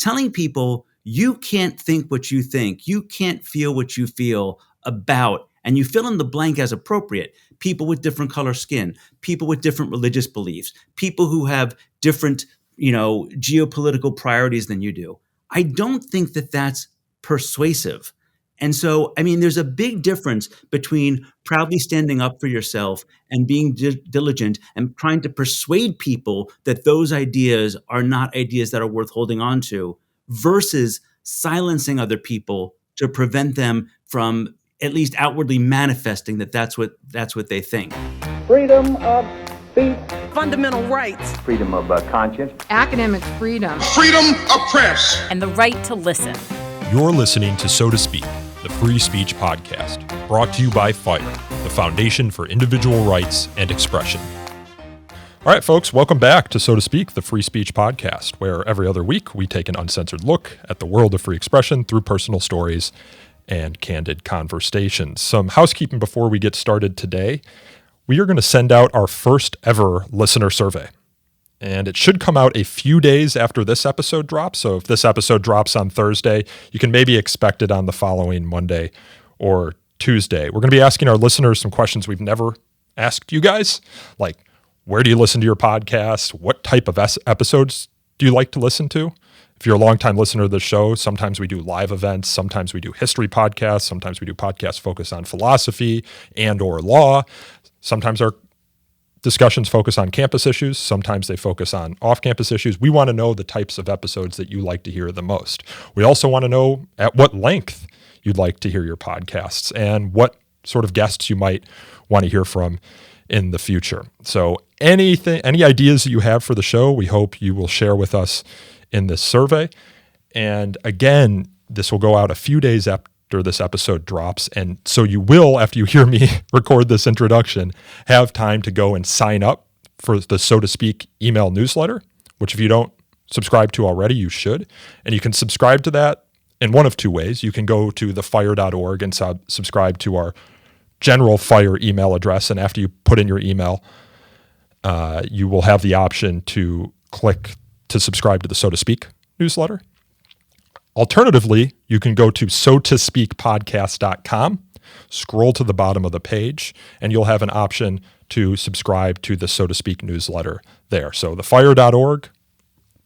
telling people you can't think what you think, you can't feel what you feel about, and you fill in the blank as appropriate. People with different color skin, people with different religious beliefs, people who have different, geopolitical priorities than you do. I don't think that that's persuasive. And so, there's a big difference between proudly standing up for yourself and being diligent and trying to persuade people that those ideas are not ideas that are worth holding on to, versus silencing other people to prevent them from at least outwardly manifesting that that's what they think. Freedom of speech. Fundamental rights. Freedom of conscience. Academic freedom. Freedom of press. And the right to listen. You're listening to So to Speak, the free speech podcast, brought to you by FIRE, the Foundation for Individual Rights and Expression. All right, folks, welcome back to So to Speak, the free speech podcast, where every other week we take an uncensored look at the world of free expression through personal stories and candid conversations. Some housekeeping before we get started today. We are going to send out our first ever listener survey, and it should come out a few days after this episode drops. So if this episode drops on Thursday, you can maybe expect it on the following Monday or Tuesday. We're going to be asking our listeners some questions we've never asked you guys, like, where do you listen to your podcast? What type of episodes do you like to listen to? If you're a longtime listener of the show, sometimes we do live events, sometimes we do history podcasts, sometimes we do podcasts focused on philosophy and or law. Sometimes our discussions focus on campus issues, sometimes they focus on off-campus issues. We want to know the types of episodes that you like to hear the most. We also want to know at what length you'd like to hear your podcasts and what sort of guests you might want to hear from in the future. So any ideas that you have for the show, we hope you will share with us in this survey. And again, this will go out a few days after this episode drops. And so you will, after you hear me record this introduction, have time to go and sign up for the So to Speak email newsletter, which if you don't subscribe to already, you should. And you can subscribe to that in one of two ways. You can go to thefire.org and subscribe to our general FIRE email address. And after you put in your email, you will have the option to click to subscribe to the So to Speak newsletter. Alternatively, you can go to sotospeakpodcast.com, scroll to the bottom of the page, and you'll have an option to subscribe to the So to Speak newsletter there. So thefire.org,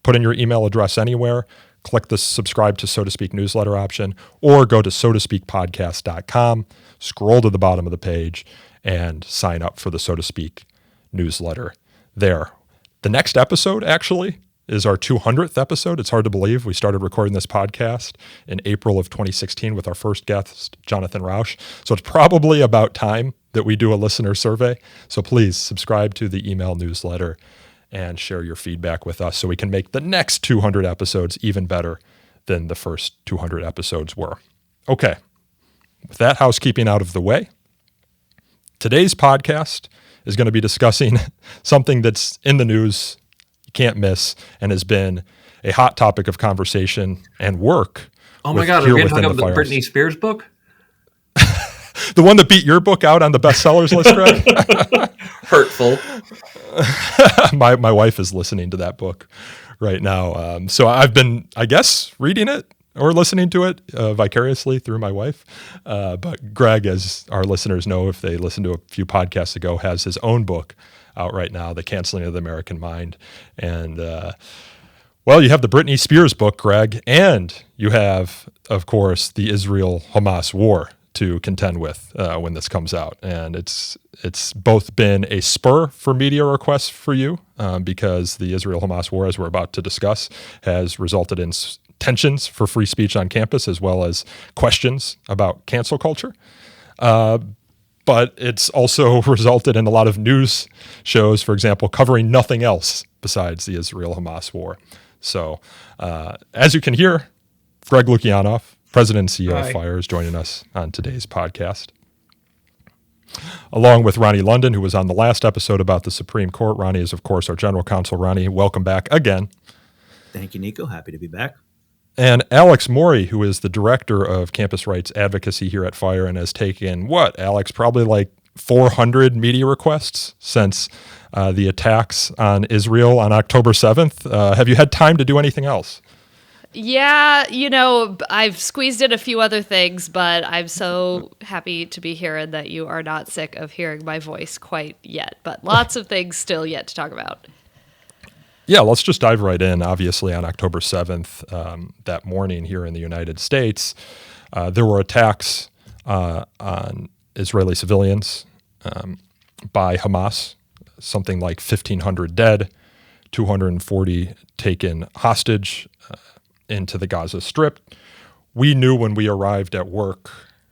put in your email address anywhere, click the subscribe to So to Speak newsletter option, or go to sotospeakpodcast.com, scroll to the bottom of the page, and sign up for the So to Speak newsletter there. The next episode, actually, is our 200th episode. It's hard to believe. We started recording this podcast in April of 2016 with our first guest, Jonathan Rausch. So it's probably about time that we do a listener survey. So please subscribe to the email newsletter and share your feedback with us so we can make the next 200 episodes even better than the first 200 episodes were. Okay, with that housekeeping out of the way, today's podcast is going to be discussing something that's in the news, can't miss, and has been a hot topic of conversation and work. Oh my God, are we going to talk about the Britney Spears book? The one that beat your book out on the bestsellers list, Greg? Hurtful. My wife is listening to that book right now. So I've been, I guess, reading it or listening to it vicariously through my wife. But Greg, as our listeners know, if they listened to a few podcasts ago, has his own book out right now, The Canceling of the American Mind. And, well, you have the Britney Spears book, Greg, and you have, of course, the Israel-Hamas war to contend with when this comes out. And it's both been a spur for media requests for you because the Israel-Hamas war, as we're about to discuss, has resulted in tensions for free speech on campus as well as questions about cancel culture. But it's also resulted in a lot of news shows, for example, covering nothing else besides the Israel-Hamas war. So as you can hear, Greg Lukianoff, President and CEO of FIRE, is joining us on today's podcast. Along with Ronnie London, who was on the last episode about the Supreme Court. Ronnie is, of course, our general counsel. Ronnie, welcome back again. Thank you, Nico. Happy to be back. And Alex Morey, who is the director of campus rights advocacy here at FIRE and has taken, Alex, probably like 400 media requests since the attacks on Israel on October 7th. Have you had time to do anything else? Yeah, I've squeezed in a few other things, but I'm so happy to be here and that you are not sick of hearing my voice quite yet. But lots of things still yet to talk about. Yeah, let's just dive right in. Obviously, on October 7th, that morning here in the United States, there were attacks on Israeli civilians by Hamas, something like 1,500 dead, 240 taken hostage into the Gaza Strip. We knew when we arrived at work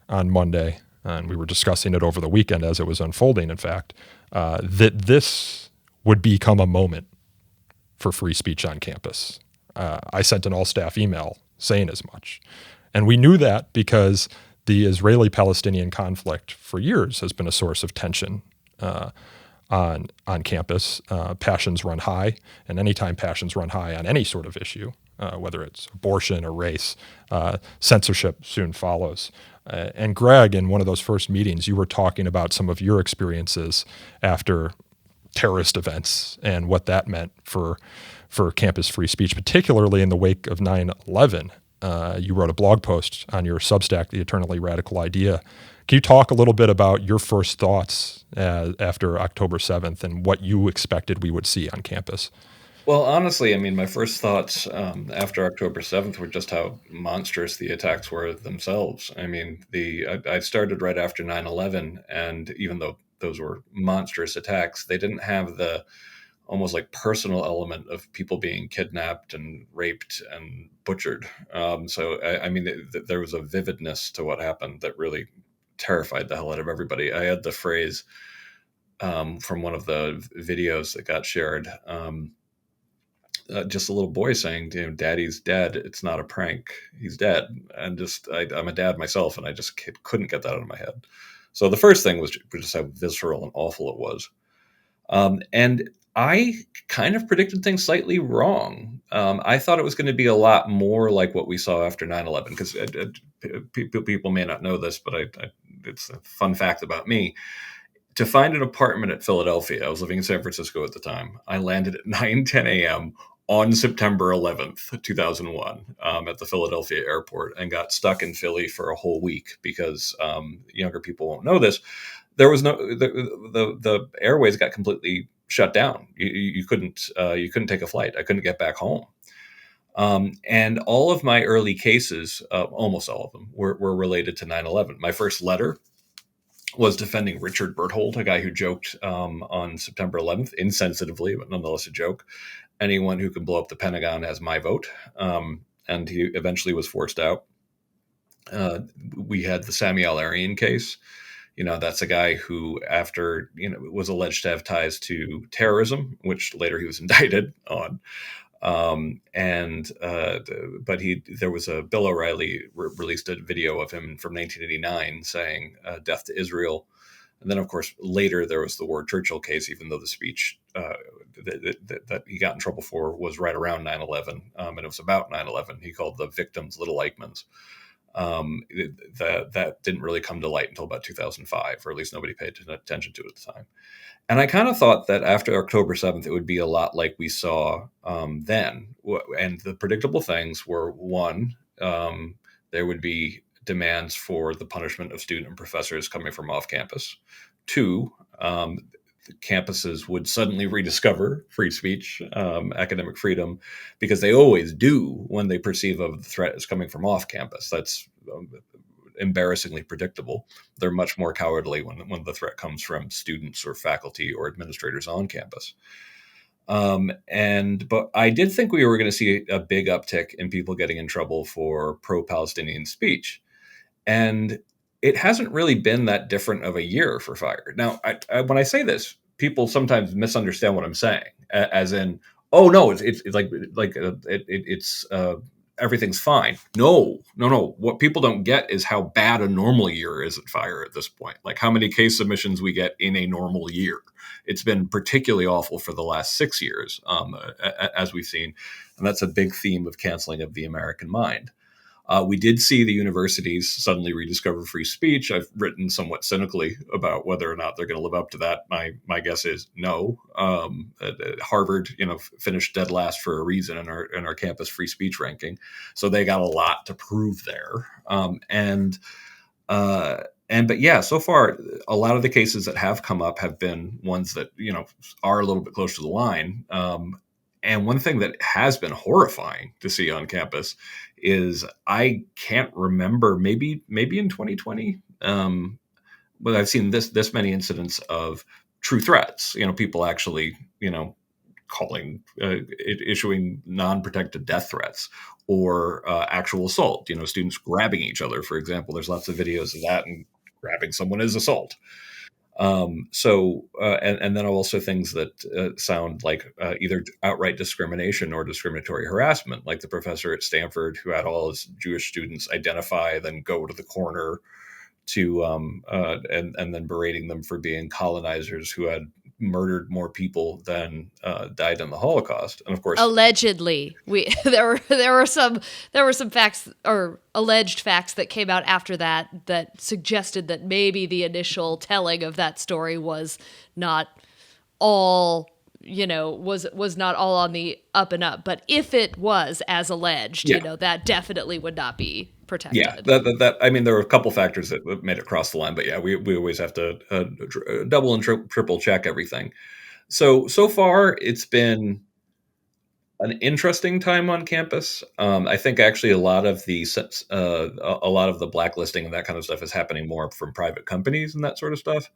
on Monday, and we were discussing it over the weekend as it was unfolding, in fact, that this would become a moment for free speech on campus. I sent an all-staff email saying as much. And we knew that because the Israeli-Palestinian conflict for years has been a source of tension on campus. Passions run high, and anytime passions run high on any sort of issue, whether it's abortion or race, censorship soon follows. And Greg, in one of those first meetings, you were talking about some of your experiences after terrorist events and what that meant for campus free speech, particularly in the wake of 9/11. You wrote a blog post on your Substack, The Eternally Radical Idea. Can you talk a little bit about your first thoughts after October 7th and what you expected we would see on campus? Well, honestly, I mean, my first thoughts after October 7th were just how monstrous the attacks were themselves. I mean, I started right after 9/11, and even though those were monstrous attacks, they didn't have the almost like personal element of people being kidnapped and raped and butchered. I mean, there was a vividness to what happened that really terrified the hell out of everybody. I had the phrase from one of the videos that got shared. Just a little boy saying, "Daddy's dead. It's not a prank. He's dead." And I'm a dad myself, and I just couldn't get that out of my head. So the first thing was just how visceral and awful it was. And I kind of predicted things slightly wrong. I thought it was going to be a lot more like what we saw after 9/11, because people may not know this, but it's a fun fact about me. To find an apartment at Philadelphia, I was living in San Francisco at the time. I landed at 9:10 a.m. on September 11th, 2001, at the Philadelphia airport, and got stuck in Philly for a whole week because younger people won't know this. There was the airways got completely shut down. You couldn't take a flight. I couldn't get back home. And all of my early cases, almost all of them, were related to 9/11. My first letter was defending Richard Berthold, a guy who joked on September 11th, insensitively, but nonetheless a joke. Anyone who can blow up the Pentagon has my vote. And he eventually was forced out. We had the Samuel Arian case. That's a guy who, after, was alleged to have ties to terrorism, which later he was indicted on. But there was Bill O'Reilly released a video of him from 1989 saying death to Israel. And then, of course, later there was the Ward Churchill case, even though the speech that he got in trouble for was right around 9/11. And it was about 9/11. He called the victims little Eichmanns. That didn't really come to light until about 2005, or at least nobody paid attention to it at the time. And I kind of thought that after October 7th, it would be a lot like we saw then. And the predictable things were, one, there would be demands for the punishment of student and professors coming from off campus. Two, campuses would suddenly rediscover free speech, academic freedom, because they always do when they perceive a threat as coming from off campus. That's embarrassingly predictable. They're much more cowardly when the threat comes from students or faculty or administrators on campus. But I did think we were going to see a big uptick in people getting in trouble for pro-Palestinian speech. And it hasn't really been that different of a year for FIRE. Now, when I say this, people sometimes misunderstand what I'm saying, as in, oh no, it's everything's fine. No. What people don't get is how bad a normal year is at FIRE at this point. Like how many case submissions we get in a normal year. It's been particularly awful for the last 6 years, as we've seen, and that's a big theme of canceling of the American mind. We did see the universities suddenly rediscover free speech. I've written somewhat cynically about whether or not they're going to live up to that. My guess is no. Harvard, finished dead last for a reason in our campus free speech ranking, so they got a lot to prove there. But yeah, so far, a lot of the cases that have come up have been ones that, are a little bit close to the line. And one thing that has been horrifying to see on campus is I can't remember, maybe in 2020, but I've seen this many incidents of true threats, people actually, issuing non-protected death threats or actual assault, students grabbing each other, for example. There's lots of videos of that, and grabbing someone is assault. And then also things that sound like either outright discrimination or discriminatory harassment, like the professor at Stanford who had all his Jewish students identify, then go to the corner to and then berating them for being colonizers who had murdered more people than died in the Holocaust. And of course, allegedly, there were some facts or alleged facts that came out after that suggested that maybe the initial telling of that story was not all, was not all on the up and up. But if it was as alleged, that definitely would not be protected. Yeah, there were a couple factors that made it cross the line, but yeah, we always have to double and triple check everything. So far, it's been an interesting time on campus. I think actually a lot of the blacklisting and that kind of stuff is happening more from private companies and that sort of stuff.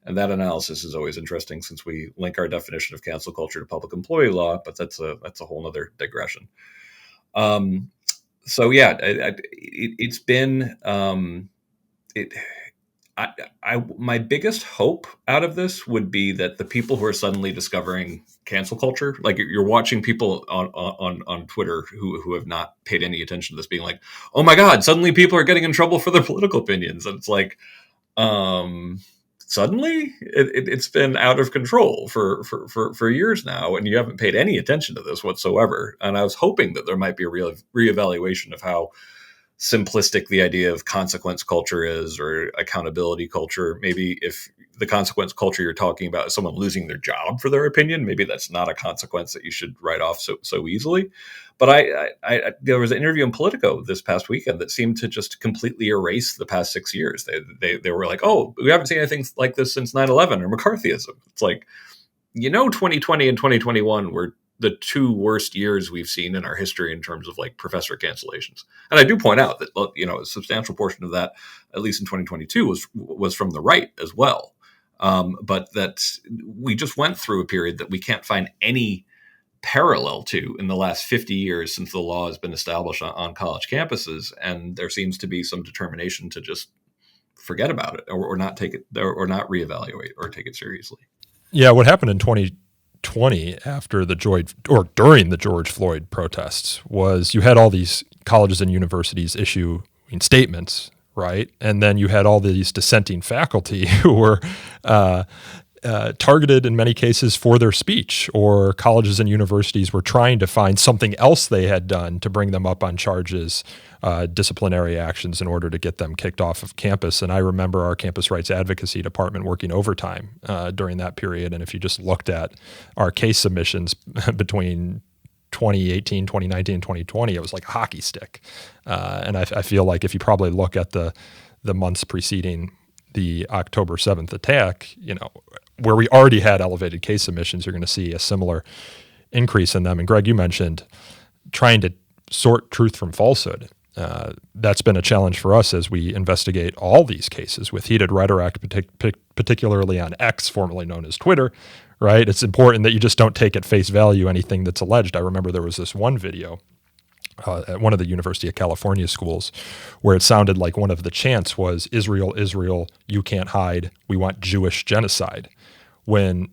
And that analysis is always interesting since we link our definition of cancel culture to public employee law, but that's a whole other digression. So yeah, it's been my biggest hope out of this would be that the people who are suddenly discovering cancel culture, like you're watching people on Twitter who have not paid any attention to this, being like, "Oh my God, suddenly people are getting in trouble for their political opinions," and it's like, suddenly it's been out of control for years now, and you haven't paid any attention to this whatsoever. And I was hoping that there might be a real reevaluation of how simplistic the idea of consequence culture is, or accountability culture. Maybe if the consequence culture you're talking about is someone losing their job for their opinion, maybe that's not a consequence that you should write off so easily. But I there was an interview in Politico this past weekend that seemed to just completely erase the past 6 years. They were like, "Oh, we haven't seen anything like this since 9/11 or McCarthyism." It's like, 2020 and 2021 were the two worst years we've seen in our history in terms of like professor cancellations. And I do point out that, a substantial portion of that, at least in 2022, was from the right as well. But that we just went through a period that we can't find any parallel to in the last 50 years since the law has been established on college campuses. And there seems to be some determination to just forget about it or not take it or not reevaluate or take it seriously. Yeah, what happened in 2020 after during the George Floyd protests was you had all these colleges and universities issue statements, right? And then you had all these dissenting faculty who were targeted in many cases for their speech, or colleges and universities were trying to find something else they had done to bring them up on charges, disciplinary actions in order to get them kicked off of campus. And I remember our campus rights advocacy department working overtime during that period. And if you just looked at our case submissions between 2018, 2019, and 2020, it was like a hockey stick. And I feel like if you probably look at the months preceding the October 7th attack, where we already had elevated case submissions, you're going to see a similar increase in them. And Greg, you mentioned trying to sort truth from falsehood. That's been a challenge for us as we investigate all these cases with heated rhetoric, particularly on X, formerly known as Twitter, right? It's important that you just don't take at face value anything that's alleged. I remember there was this one video at one of the University of California schools where it sounded like one of the chants was, "Israel, Israel, you can't hide. We want Jewish genocide." When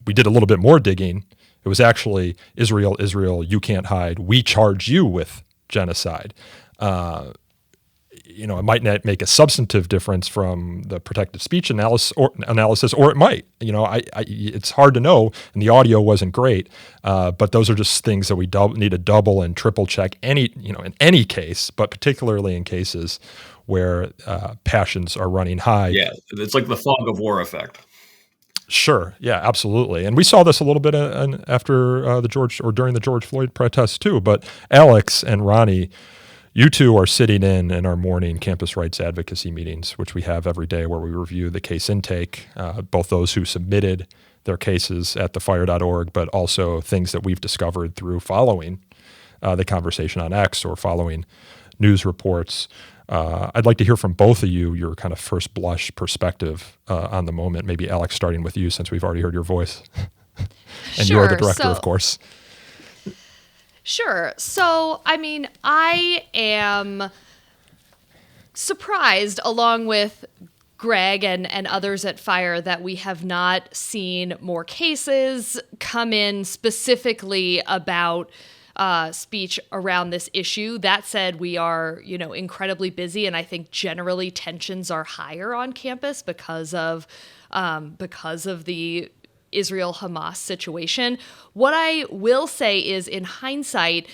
we did a little bit more digging, it was actually, "Israel, Israel, you can't hide. We charge you with genocide." it might not make a substantive difference from the protected speech analysis, or it might. It's hard to know, and the audio wasn't great. But those are just things that we need to double and triple check in any case, but particularly in cases where passions are running high. Yeah, it's like the fog of war effect. Sure. Yeah, absolutely. And we saw this a little bit after during the George Floyd protests too. But Alex and Ronnie, you two are sitting in our morning campus rights advocacy meetings, which we have every day, where we review the case intake, both those who submitted their cases at thefire.org, but also things that we've discovered through following the conversation on X or following news reports. I'd like to hear from both of you, your kind of first blush perspective on the moment. Maybe Alex, starting with you, since we've already heard your voice. And Sure. you're the director, of course. Sure. So, I am surprised, along with Greg and others at Fire, that we have not seen more cases come in specifically about speech around this issue. That said, we are, incredibly busy, and I think generally tensions are higher on campus because of the Israel-Hamas situation. What I will say is, in hindsight,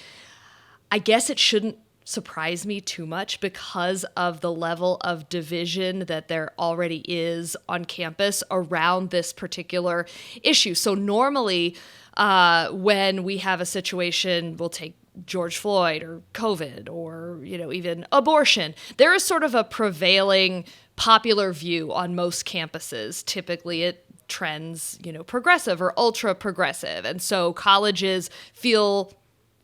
I guess it shouldn't surprise me too much because of the level of division that there already is on campus around this particular issue. So normally, when we have a situation, we'll take George Floyd or COVID or, even abortion, there is sort of a prevailing popular view on most campuses. Typically it trends, progressive or ultra progressive. And so colleges feel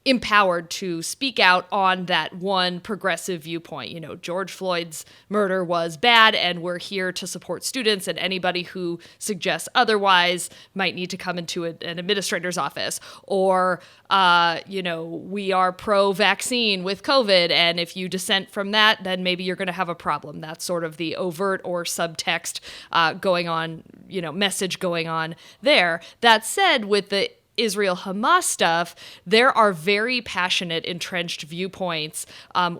empowered to speak out on that one progressive viewpoint. George Floyd's murder was bad, and we're here to support students, and anybody who suggests otherwise might need to come into an administrator's office. Or, we are pro-vaccine with COVID, and if you dissent from that, then maybe you're going to have a problem. That's sort of the overt or subtext going on, message going on there. That said, with the Israel-Hamas stuff, there are very passionate, entrenched viewpoints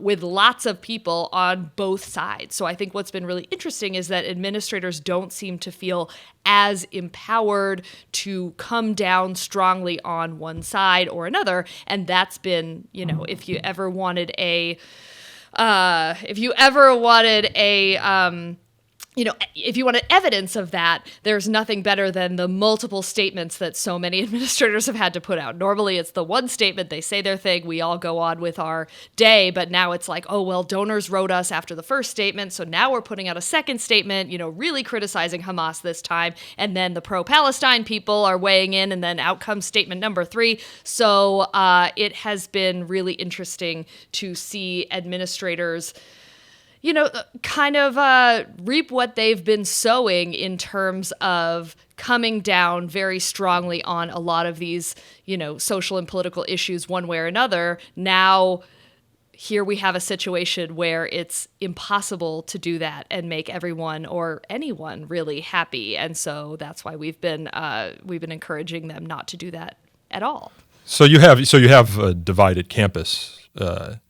with lots of people on both sides. So I think what's been really interesting is that administrators don't seem to feel as empowered to come down strongly on one side or another. And that's been, if you ever wanted if you wanted evidence of that, there's nothing better than the multiple statements that so many administrators have had to put out. Normally, it's the one statement, they say their thing, we all go on with our day, but now it's like, oh, well, donors wrote us after the first statement, so now we're putting out a second statement, really criticizing Hamas this time, and then the pro-Palestine people are weighing in, and then out comes statement number 3. So it has been really interesting to see administrators kind of reap what they've been sowing in terms of coming down very strongly on a lot of these, social and political issues one way or another. Now, here we have a situation where it's impossible to do that and make everyone or anyone really happy. And so that's why we've been encouraging them not to do that at all. So you have a divided campus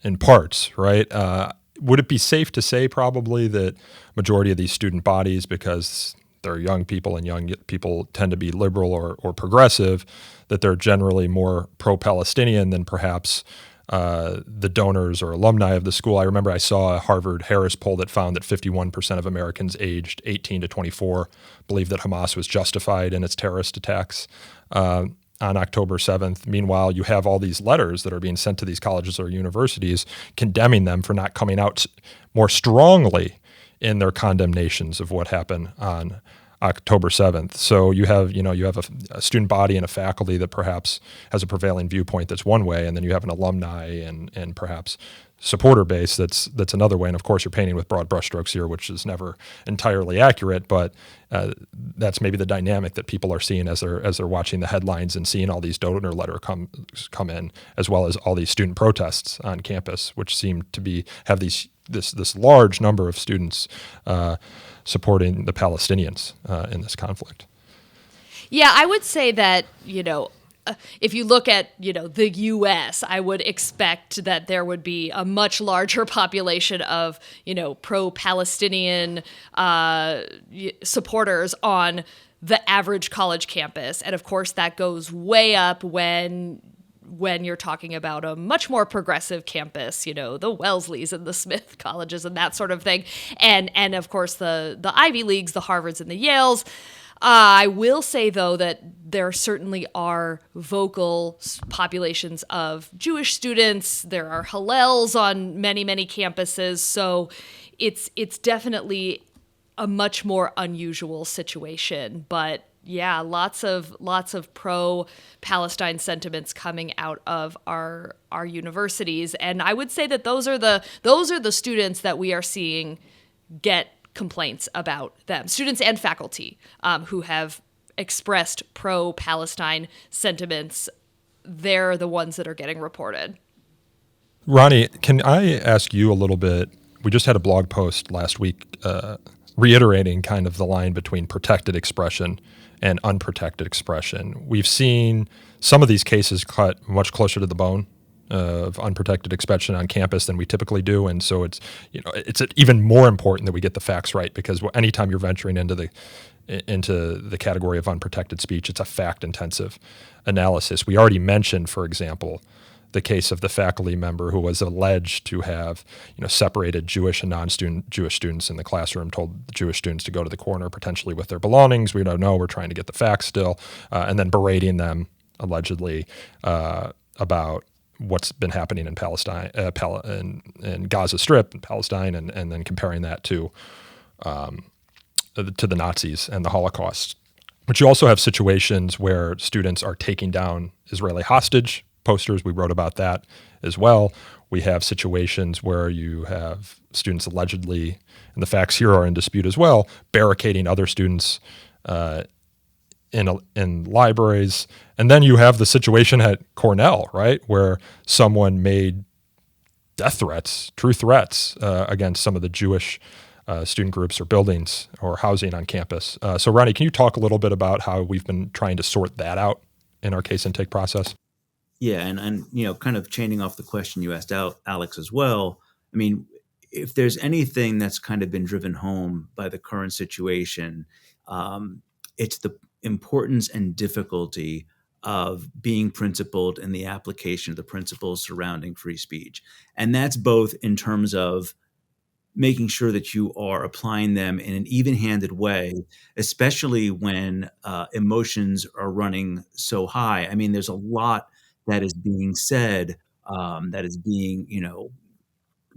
in parts, right? Would it be safe to say probably that majority of these student bodies, because they're young people and young people tend to be liberal or progressive, that they're generally more pro-Palestinian than perhaps the donors or alumni of the school? I remember I saw a Harvard-Harris poll that found that 51% of Americans aged 18 to 24 believe that Hamas was justified in its terrorist attacks on October 7th. Meanwhile, you have all these letters that are being sent to these colleges or universities condemning them for not coming out more strongly in their condemnations of what happened on October 7th. So you have a student body and a faculty that perhaps has a prevailing viewpoint that's one way, and then you have an alumni and perhaps supporter base that's another way. And of course, you're painting with broad brushstrokes here, which is never entirely accurate, but that's maybe the dynamic that people are seeing as they're watching the headlines and seeing all these donor letters come in, as well as all these student protests on campus, which seem to have this large number of students supporting the Palestinians in this conflict. Yeah, I would say that, if you look at, the U.S., I would expect that there would be a much larger population of, pro-Palestinian supporters on the average college campus. And of course, that goes way up when you're talking about a much more progressive campus, the Welsleys and the Smith colleges and that sort of thing. And of course, the Ivy Leagues, the Harvards and the Yales. I will say, though, that there certainly are vocal populations of Jewish students. There are Hillels on many, many campuses. So it's definitely a much more unusual situation. But yeah, lots of pro-Palestine sentiments coming out of our universities. And I would say that those are the students that we are seeing get complaints about them, students and faculty who have expressed pro-Palestine sentiments. They're the ones that are getting reported. Ronnie, can I ask you a little bit? We just had a blog post last week reiterating kind of the line between protected expression and unprotected expression. We've seen some of these cases cut much closer to the bone of unprotected expression on campus than we typically do, and so it's even more important that we get the facts right, because anytime you're venturing into the category of unprotected speech, it's a fact-intensive analysis. We already mentioned, for example, the case of the faculty member who was alleged to have separated Jewish and non-student Jewish students in the classroom, told the Jewish students to go to the corner potentially with their belongings. We don't know. We're trying to get the facts still, and then berating them allegedly about what's been happening in Palestine, in Gaza Strip in Palestine, and then comparing that to the Nazis and the Holocaust. But you also have situations where students are taking down Israeli hostage posters. We wrote about that as well. We have situations where you have students allegedly, and the facts here are in dispute as well, barricading other students in libraries. And then you have the situation at Cornell, right, where someone made death threats, true threats against some of the Jewish student groups or buildings or housing on campus. So Ronnie, can you talk a little bit about how we've been trying to sort that out in our case intake process? Yeah, and kind of chaining off the question you asked out, Alex, as well. I mean, if there's anything that's kind of been driven home by the current situation, it's the importance and difficulty of being principled in the application of the principles surrounding free speech. And that's both in terms of making sure that you are applying them in an even-handed way, especially when emotions are running so high. I mean, there's a lot that is being said, that is being,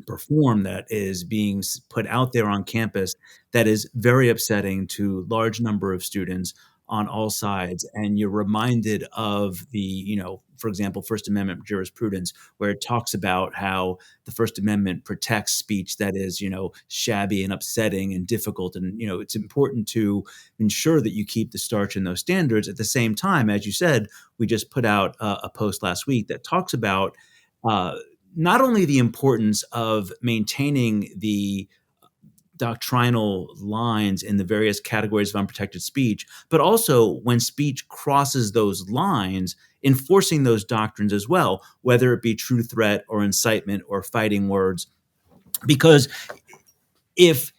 performed, that is being put out there on campus, that is very upsetting to large number of students on all sides. And you're reminded of the, for example, First Amendment jurisprudence, where it talks about how the First Amendment protects speech that is, shabby and upsetting and difficult. And, it's important to ensure that you keep the starch in those standards. At the same time, as you said, we just put out a post last week that talks about not only the importance of maintaining the doctrinal lines in the various categories of unprotected speech, but also when speech crosses those lines, enforcing those doctrines as well, whether it be true threat or incitement or fighting words. Because if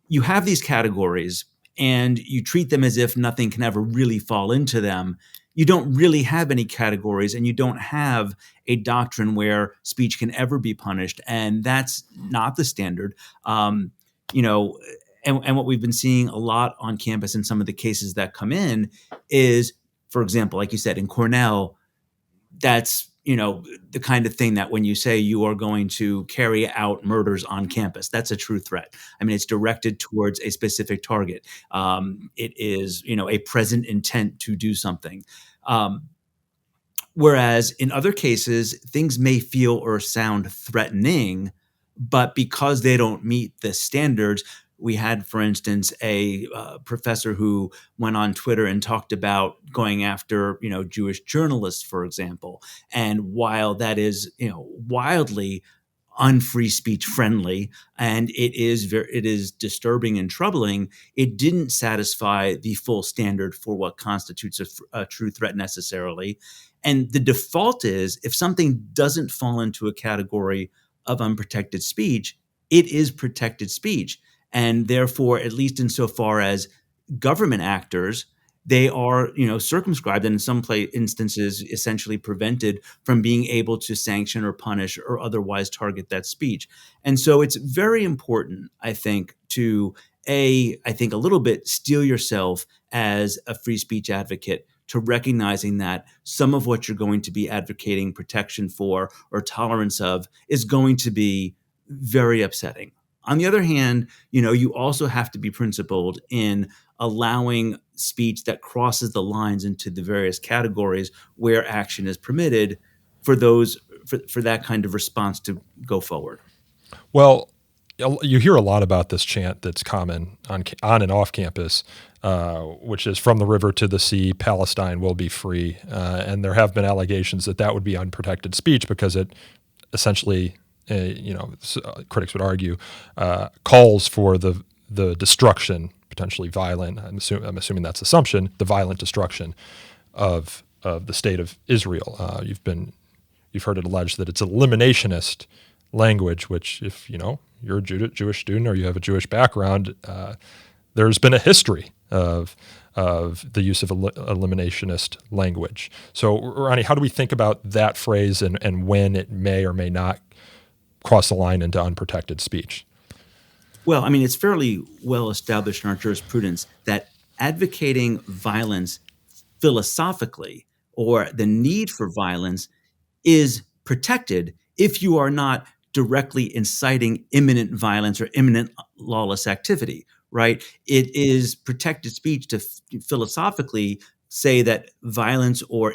you have these categories and you treat them as if nothing can ever really fall into them, you don't really have any categories, and you don't have a doctrine where speech can ever be punished. And that's not the standard. And what we've been seeing a lot on campus in some of the cases that come in is, for example, like you said, in Cornell, that's, the kind of thing that when you say you are going to carry out murders on campus, that's a true threat. I mean, it's directed towards a specific target. It is, a present intent to do something. Whereas in other cases, things may feel or sound threatening, but because they don't meet the standards. We had, for instance, a professor who went on Twitter and talked about going after, Jewish journalists, for example. And while that is, wildly unfree speech friendly, and it is disturbing and troubling. It didn't satisfy the full standard for what constitutes a true threat necessarily. And the default is, if something doesn't fall into a category of unprotected speech, it is protected speech. And therefore, at least insofar as government actors, they are, circumscribed and in some instances essentially prevented from being able to sanction or punish or otherwise target that speech. And so it's very important, I think, to a little bit steel yourself as a free speech advocate to recognizing that some of what you're going to be advocating protection for or tolerance of is going to be very upsetting. On the other hand, you also have to be principled in allowing speech that crosses the lines into the various categories where action is permitted for that kind of response to go forward. Well, you hear a lot about this chant that's common on and off campus, which is "From the river to the sea, Palestine will be free." And there have been allegations that would be unprotected speech because it essentially, critics would argue, calls for the destruction, potentially violent. I'm assuming that's assumption, the violent destruction of the state of Israel. You've heard it alleged that it's eliminationist language, which, if you're a Jewish student or you have a Jewish background, there's been a history of the use of eliminationist language. So, Ronnie, how do we think about that phrase and when it may or may not cross the line into unprotected speech? Well, it's fairly well established in our jurisprudence that advocating violence philosophically or the need for violence is protected if you are not directly inciting imminent violence or imminent lawless activity, right? It is protected speech to philosophically say that violence or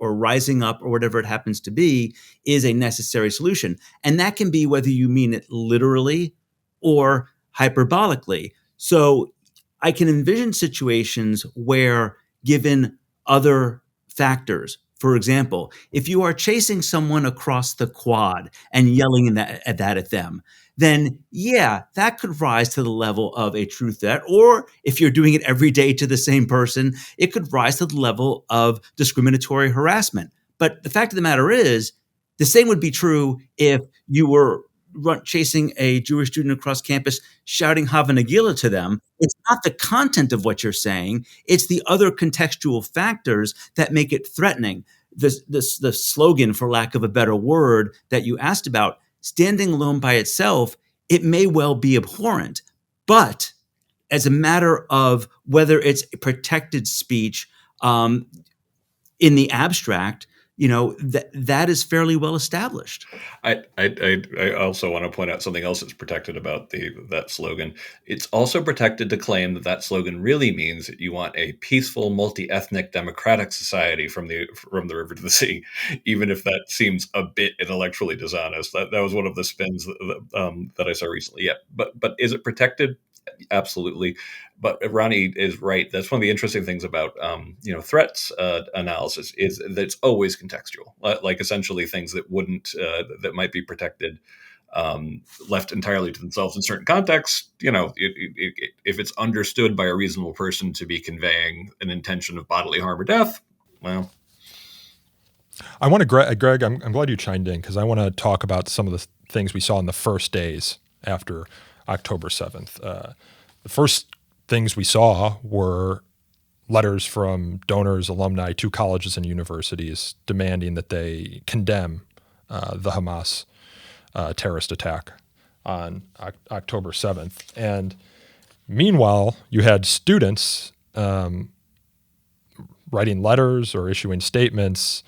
rising up or whatever it happens to be is a necessary solution. And that can be whether you mean it literally or hyperbolically. So I can envision situations where, given other factors, for example, if you are chasing someone across the quad and yelling at them, then yeah, that could rise to the level of a true threat. Or if you're doing it every day to the same person, it could rise to the level of discriminatory harassment. But the fact of the matter is, the same would be true if you were chasing a Jewish student across campus, shouting Hava Nagila to them. It's not the content of what you're saying. It's the other contextual factors that make it threatening. The slogan, for lack of a better word, that you asked about, standing alone by itself, it may well be abhorrent. But as a matter of whether it's protected speech in the abstract, that is fairly well established. I also want to point out something else that's protected about that slogan. It's also protected to claim that slogan really means that you want a peaceful, multi-ethnic, democratic society from the river to the sea, even if that seems a bit intellectually dishonest. That was one of the spins that I saw recently. Yeah, but is it protected? Absolutely. But Ronnie is right. That's one of the interesting things about threats analysis is that it's always contextual. Like essentially things that that might be protected left entirely to themselves in certain contexts. If it's understood by a reasonable person to be conveying an intention of bodily harm or death, well. I want to, Greg. I'm glad you chimed in because I want to talk about some of the things we saw in the first days after October 7th. The first things we saw were letters from donors, alumni to colleges and universities demanding that they condemn the Hamas terrorist attack on October 7th. And meanwhile, you had students writing letters or issuing statements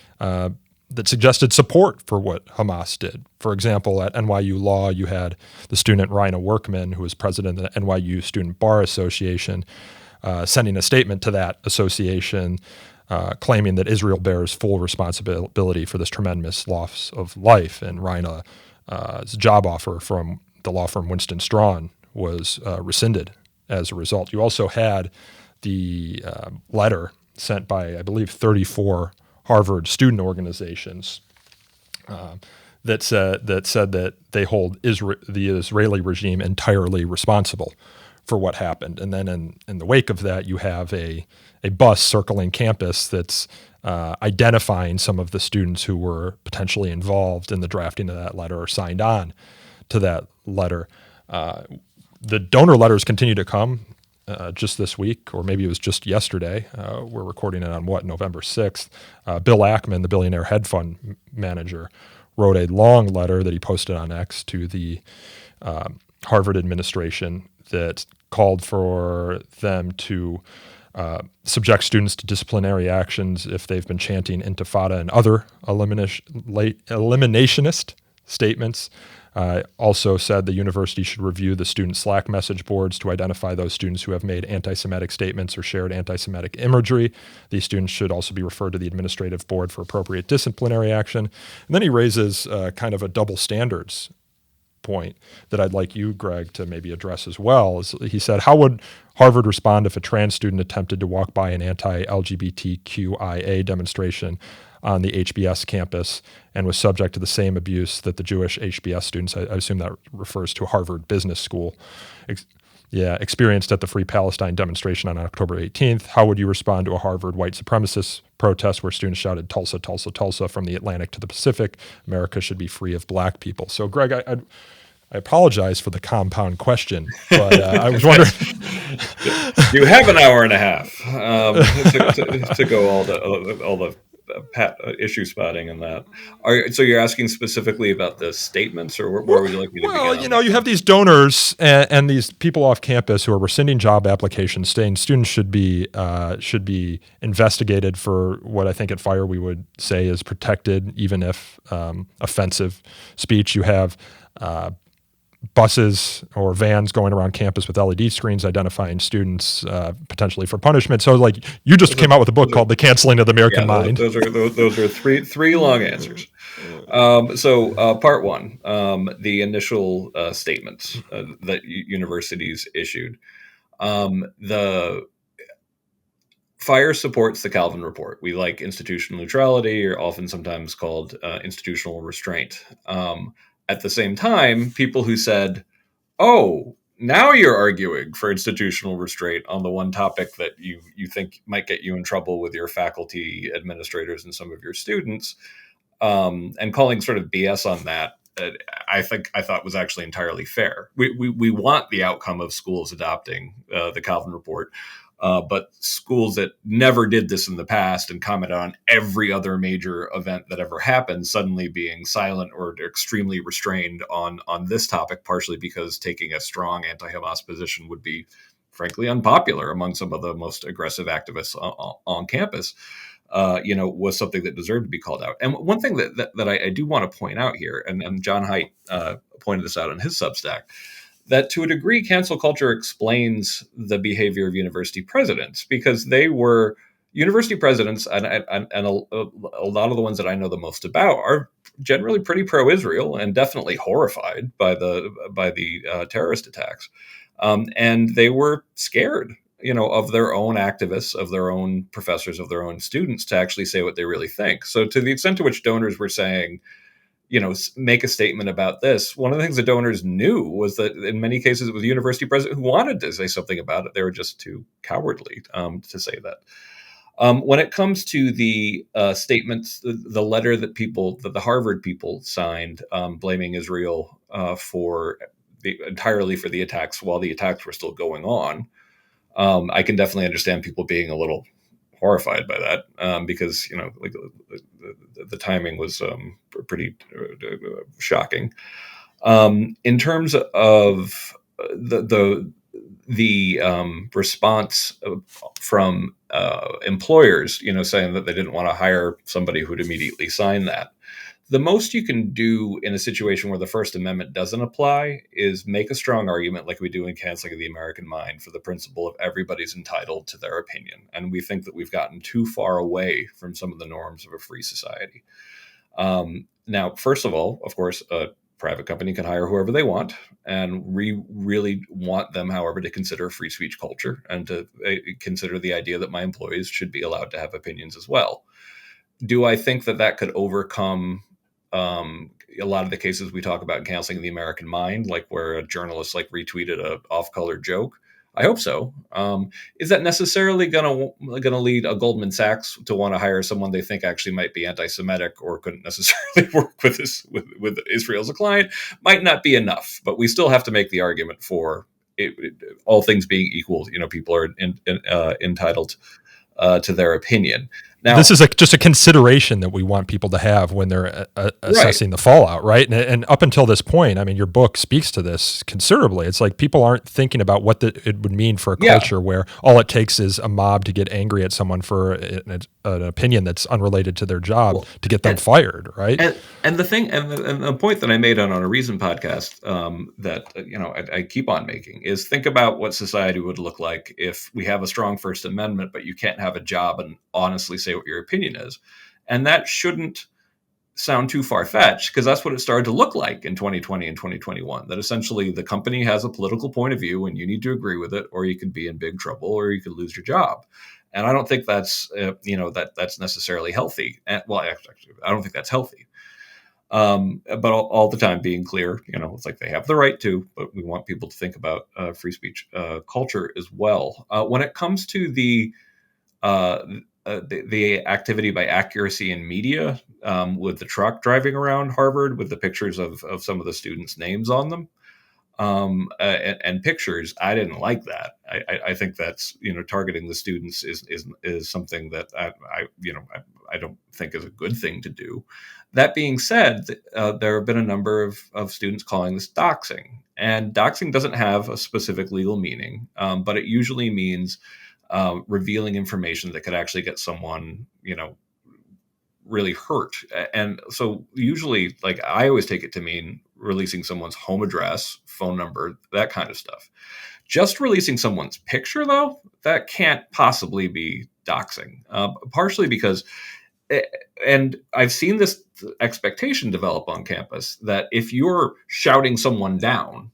that suggested support for what Hamas did. For example, at NYU Law, you had the student Rina Workman, who was president of the NYU Student Bar Association, sending a statement to that association claiming that Israel bears full responsibility for this tremendous loss of life. And Rina's job offer from the law firm Winston Strawn was rescinded as a result. You also had the letter sent by, I believe, 34 Harvard student organizations that said that they hold the Israeli regime entirely responsible for what happened. And then in the wake of that, you have a bus circling campus that's identifying some of the students who were potentially involved in the drafting of that letter or signed on to that letter. The donor letters continue to come. Just this week, or maybe it was just yesterday. We're recording it on November 6th. Bill Ackman, the billionaire hedge fund manager, wrote a long letter that he posted on X to the Harvard administration that called for them to subject students to disciplinary actions if they've been chanting intifada and other eliminationist statements. Also said the university should review the student Slack message boards to identify those students who have made anti-Semitic statements or shared anti-Semitic imagery. These students should also be referred to the administrative board for appropriate disciplinary action. And then he raises kind of a double standards point that I'd like you, Greg, to maybe address as well. He said, how would Harvard respond if a trans student attempted to walk by an anti-LGBTQIA demonstration on the HBS campus and was subject to the same abuse that the Jewish HBS students, I assume that refers to Harvard Business School, experienced at the Free Palestine demonstration on October 18th? How would you respond to a Harvard white supremacist protest where students shouted, Tulsa, Tulsa, Tulsa from the Atlantic to the Pacific? America should be free of black people. So, Greg, I apologize for the compound question, but I was wondering. You have an hour and a half to go all the issue spotting and that. So you're asking specifically about the statements, or where would you like me to begin? Well, you have these donors and these people off campus who are rescinding job applications, saying students should be investigated for what I think at FIRE we would say is protected, even if offensive speech. You have buses or vans going around campus with LED screens identifying students potentially for punishment. So, like, you just came out with a book called The Canceling of the American Mind. Those are three long answers. So part one, the initial statements that universities issued. The FIRE supports the Kalven Report. We like institutional neutrality, or often sometimes called institutional restraint. At the same time, people who said, oh, now you're arguing for institutional restraint on the one topic that you think might get you in trouble with your faculty, administrators, and some of your students, and calling sort of BS on that, I thought was actually entirely fair. We want the outcome of schools adopting the Kalven Report. But schools that never did this in the past and commented on every other major event that ever happened suddenly being silent or extremely restrained on this topic, partially because taking a strong anti-Hamas position would be, frankly, unpopular among some of the most aggressive activists on campus, was something that deserved to be called out. And one thing that I do want to point out here, and John Haidt pointed this out on his Substack, that to a degree, cancel culture explains the behavior of university presidents, because they were university presidents, and a lot of the ones that I know the most about are generally pretty pro-Israel and definitely horrified by the terrorist attacks, and they were scared, of their own activists, of their own professors, of their own students to actually say what they really think. So, to the extent to which donors were saying, make a statement about this, one of the things the donors knew was that in many cases it was the university president who wanted to say something about it. They were just too cowardly to say that. When it comes to the statements, the letter that the Harvard people signed, blaming Israel entirely for the attacks while the attacks were still going on, I can definitely understand people being a little horrified by that, because the timing was pretty shocking. In terms of the response from employers, saying that they didn't want to hire somebody who'd immediately sign that. The most you can do in a situation where the First Amendment doesn't apply is make a strong argument, like we do in Canceling of the American Mind, for the principle of everybody's entitled to their opinion. And we think that we've gotten too far away from some of the norms of a free society. Now, first of all, of course, a private company can hire whoever they want, and we really want them, however, to consider free speech culture and to consider the idea that my employees should be allowed to have opinions as well. Do I think that could overcome a lot of the cases we talk about in Counseling the American Mind, like where a journalist like retweeted a off-color joke. I hope so. Is that necessarily going to lead a Goldman Sachs to want to hire someone they think actually might be anti-Semitic or couldn't necessarily work with Israel as a client? Might not be enough, but we still have to make the argument for all things being equal. People are entitled to their opinion. Now, this is just a consideration that we want people to have when they're assessing the fallout, right? And up until this point, I mean, your book speaks to this considerably. It's like people aren't thinking about what it would mean for a culture where all it takes is a mob to get angry at someone for an opinion that's unrelated to their job to get them fired, right? And the thing, and the point that I made on a Reason podcast that I keep on making is think about what society would look like if we have a strong First Amendment, but you can't have a job and honestly say what your opinion is. And that shouldn't sound too far-fetched, because that's what it started to look like in 2020 and 2021, that essentially the company has a political point of view and you need to agree with it, or you could be in big trouble, or you could lose your job. And I don't think that's that's necessarily healthy. Well, actually, I don't think that's healthy. But all the time being clear, it's like they have the right to, but we want people to think about free speech culture as well. When it comes to the activity by Accuracy in Media, with the truck driving around Harvard with the pictures of some of the students' names on them, and pictures, I didn't like that. I think that's targeting the students is something that I don't think is a good thing to do. That being said, there have been a number of students calling this doxing, and doxing doesn't have a specific legal meaning, but it usually means revealing information that could actually get someone, really hurt. And so usually, like, I always take it to mean releasing someone's home address, phone number, that kind of stuff. Just releasing someone's picture, though, that can't possibly be doxing, partially because, and I've seen this expectation develop on campus, that if you're shouting someone down,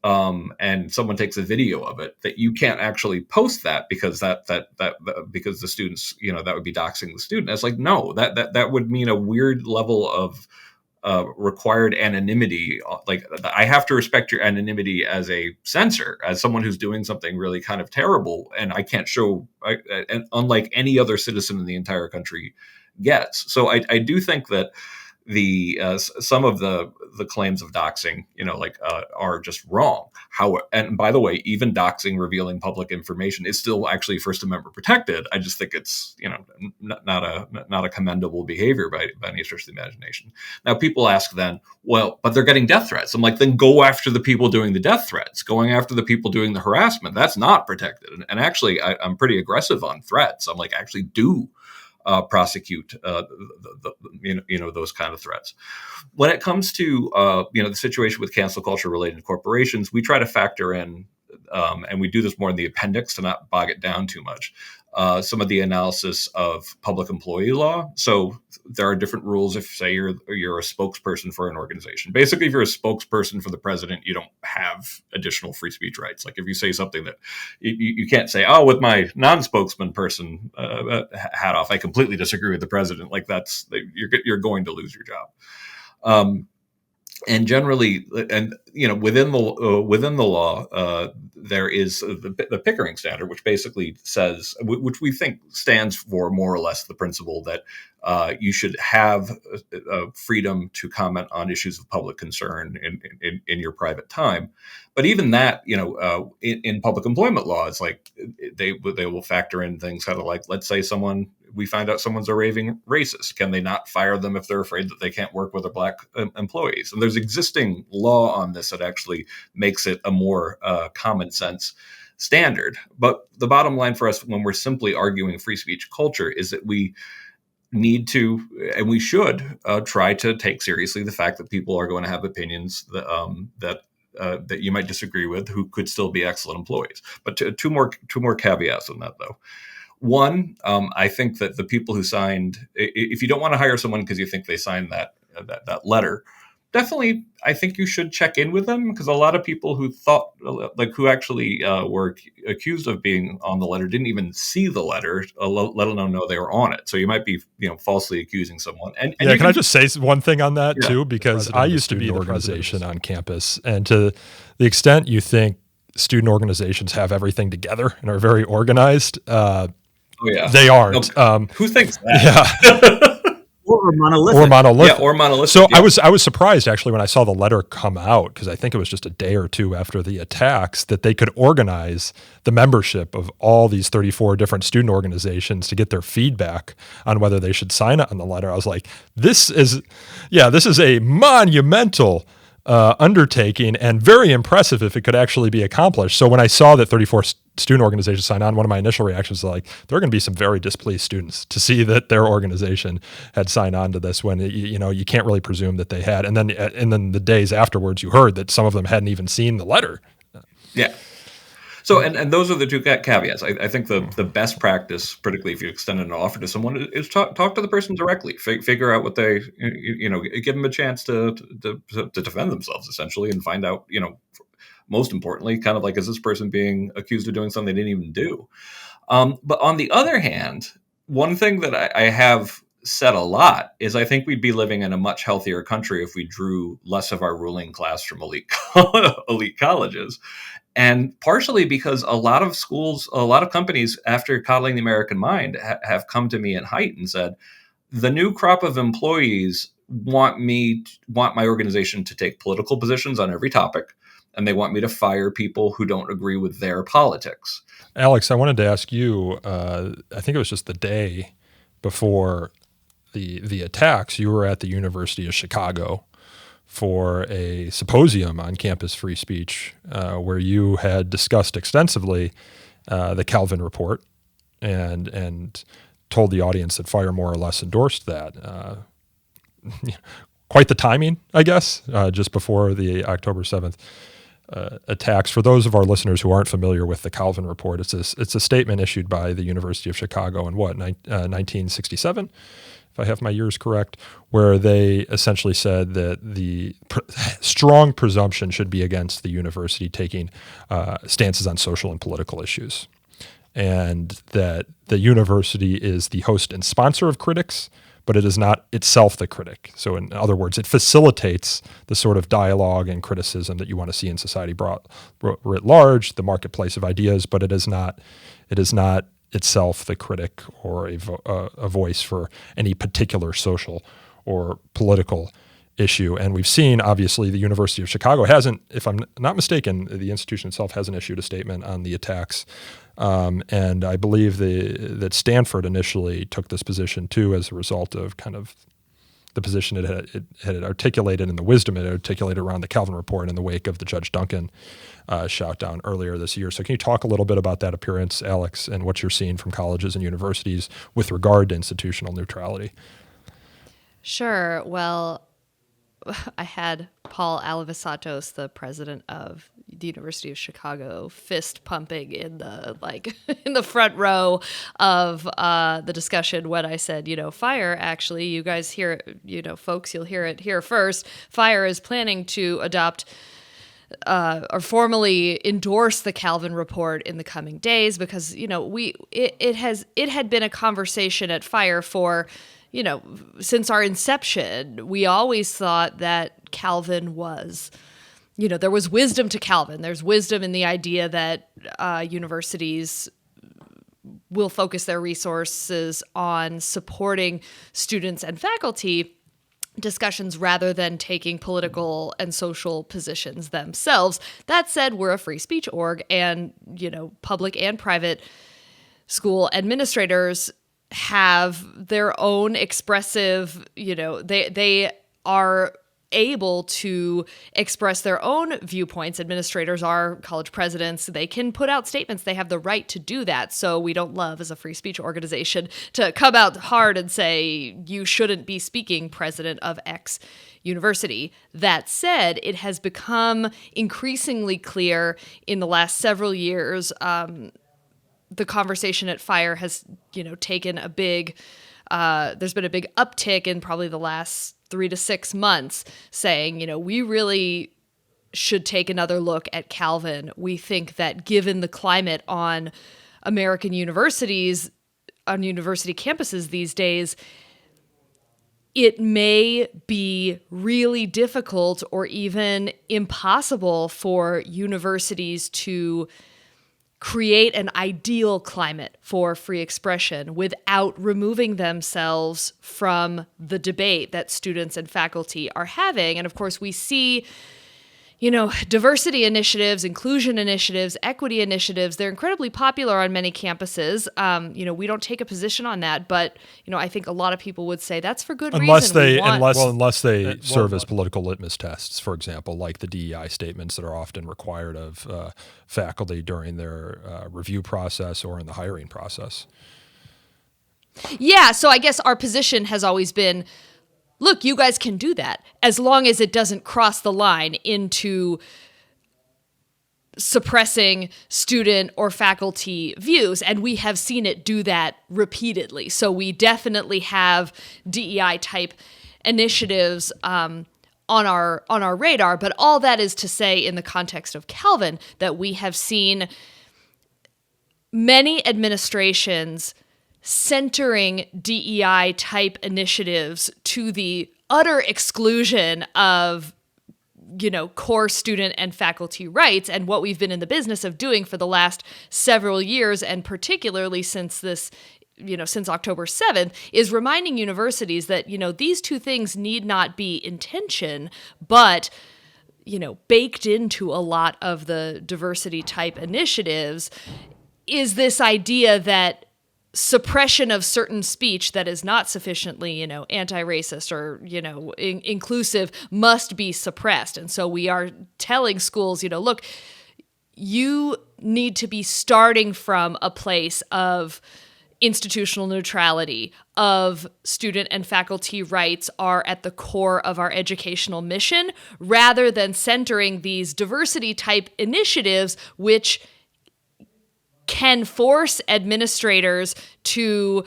and someone takes a video of it, that you can't actually post that because because the students, that would be doxing the student. It's like, no, that would mean a weird level of required anonymity. Like, I have to respect your anonymity as a censor, as someone who's doing something really kind of terrible, and I can't show, and unlike any other citizen in the entire country gets. So I do think that the some of the claims of doxing, are just wrong. And by the way, even doxing, revealing public information, is still actually First Amendment protected. I just think it's not a commendable behavior by any stretch of the imagination. Now, people ask then, well, but they're getting death threats. I'm like, then go after the people doing the death threats. Going after the people doing the harassment, that's not protected. And actually, I'm pretty aggressive on threats. I'm like, actually do prosecute those kind of threats. When it comes to the situation with cancel culture related to corporations, we try to factor in, and we do this more in the appendix to not bog it down too much, some of the analysis of public employee law. So there are different rules if, say, you're a spokesperson for an organization. Basically, if you're a spokesperson for the president, you don't have additional free speech rights. Like, if you say something that you can't say, oh, with my non-spokesman person hat off, I completely disagree with the president. Like, you're going to lose your job. And generally, and within the law, there is the Pickering standard, which basically says, which we think stands for more or less the principle that you should have freedom to comment on issues of public concern in your private time. But even that, in public employment law, it's like they will factor in things kind of like, let's say we find out someone's a raving racist. Can they not fire them if they're afraid that they can't work with their black employees? And there's existing law on this that actually makes it a more common sense standard. But the bottom line for us, when we're simply arguing free speech culture, is that we need to, and we should try to take seriously the fact that people are going to have opinions that you might disagree with, who could still be excellent employees. But two more caveats on that, though. One, I think that the people who signed, if you don't want to hire someone because you think they signed that letter, definitely, I think you should check in with them, because a lot of people who thought, like, who actually were accused of being on the letter didn't even see the letter, let alone know they were on it. So you might be, falsely accusing someone. And can I just say one thing on that too? Because I of the used to be student the organization on campus, and to the extent you think student organizations have everything together and are very organized, they aren't. Who thinks that? Or monolithic. Or monolithic. Yeah, or monolithic. So yeah. I was surprised actually when I saw the letter come out, because I think it was just a day or two after the attacks, that they could organize the membership of all these 34 different student organizations to get their feedback on whether they should sign on the letter. I was like, this is a monumental undertaking, and very impressive if it could actually be accomplished. So when I saw that 34 student organizations signed on, one of my initial reactions was like, there are going to be some very displeased students to see that their organization had signed on to this, when you can't really presume that they had. And then the days afterwards, you heard that some of them hadn't even seen the letter. Yeah. So, and those are the two caveats. I think the best practice, particularly if you extend an offer to someone, is talk to the person directly. Figure out what they, give them a chance to defend themselves, essentially, and find out, most importantly, kind of like, is this person being accused of doing something they didn't even do? But on the other hand, one thing that I have said a lot is I think we'd be living in a much healthier country if we drew less of our ruling class from elite colleges. And partially because a lot of schools, a lot of companies, after coddling the American mind, have come to me in height and said, the new crop of employees want my organization to take political positions on every topic, and they want me to fire people who don't agree with their politics. Alex, I wanted to ask you, I think it was just the day before the attacks, you were at the University of Chicago for a symposium on campus free speech, where you had discussed extensively the Kalven Report and told the audience that FIRE more or less endorsed that. Quite the timing, I guess, just before the October 7th attacks. For those of our listeners who aren't familiar with the Kalven Report, it's a statement issued by the University of Chicago in 1967, if I have my years correct, where they essentially said that the strong presumption should be against the university taking stances on social and political issues, and that the university is the host and sponsor of critics, but it is not itself the critic. So in other words, it facilitates the sort of dialogue and criticism that you want to see in society writ large, the marketplace of ideas, but it is not itself the critic or a voice for any particular social or political issue. And we've seen, obviously, the University of Chicago hasn't, if I'm not mistaken, the institution itself hasn't issued a statement on the attacks. And I believe that Stanford initially took this position too, as a result of kind of the position it had articulated and the wisdom it articulated around the Kalven Report in the wake of the Judge Duncan shout down earlier this year. So can you talk a little bit about that appearance, Alex, and what you're seeing from colleges and universities with regard to institutional neutrality? Sure. Well, I had Paul Alivisatos, the president of the University of Chicago, fist pumping in the front row of the discussion when I said, FIRE, actually, you guys hear it, folks, you'll hear it here first. FIRE is planning to adopt or formally endorse the Kalven Report in the coming days, because it had been a conversation at FIRE for since our inception. We always thought that Kalven was, there was wisdom to Kalven. There's wisdom in the idea that universities will focus their resources on supporting students and faculty discussions rather than taking political and social positions themselves. That said, we're a free speech org, and, public and private school administrators have their own expressive, they are able to express their own viewpoints. Administrators are college presidents. They can put out statements. They have the right to do that. So we don't love, as a free speech organization, to come out hard and say, you shouldn't be speaking, president of X university. That said, it has become increasingly clear in the last several years, the conversation at FIRE has, taken a big, there's been a big uptick in probably the last 3 to 6 months saying, we really should take another look at Kalven. We think that given the climate on American universities, on university campuses these days, it may be really difficult or even impossible for universities to create an ideal climate for free expression without removing themselves from the debate that students and faculty are having. And of course, we see diversity initiatives, inclusion initiatives, equity initiatives, they're incredibly popular on many campuses. We don't take a position on that, but, I think a lot of people would say that's for good reason. Unless they serve as political litmus tests, for example, like the DEI statements that are often required of faculty during their review process or in the hiring process. Yeah, so I guess our position has always been, look, you guys can do that as long as it doesn't cross the line into suppressing student or faculty views. And we have seen it do that repeatedly. So we definitely have DEI type initiatives on our radar. But all that is to say, in the context of Kalven, that we have seen many administrations centering DEI type initiatives to the utter exclusion of, core student and faculty rights. And what we've been in the business of doing for the last several years, and particularly since this, since October 7th, is reminding universities that, these two things need not be in tension, but baked into a lot of the diversity type initiatives is this idea that suppression of certain speech that is not sufficiently, anti-racist or, inclusive must be suppressed. And so we are telling schools, look, you need to be starting from a place of institutional neutrality, of student and faculty rights are at the core of our educational mission, rather than centering these diversity type initiatives, which can force administrators to,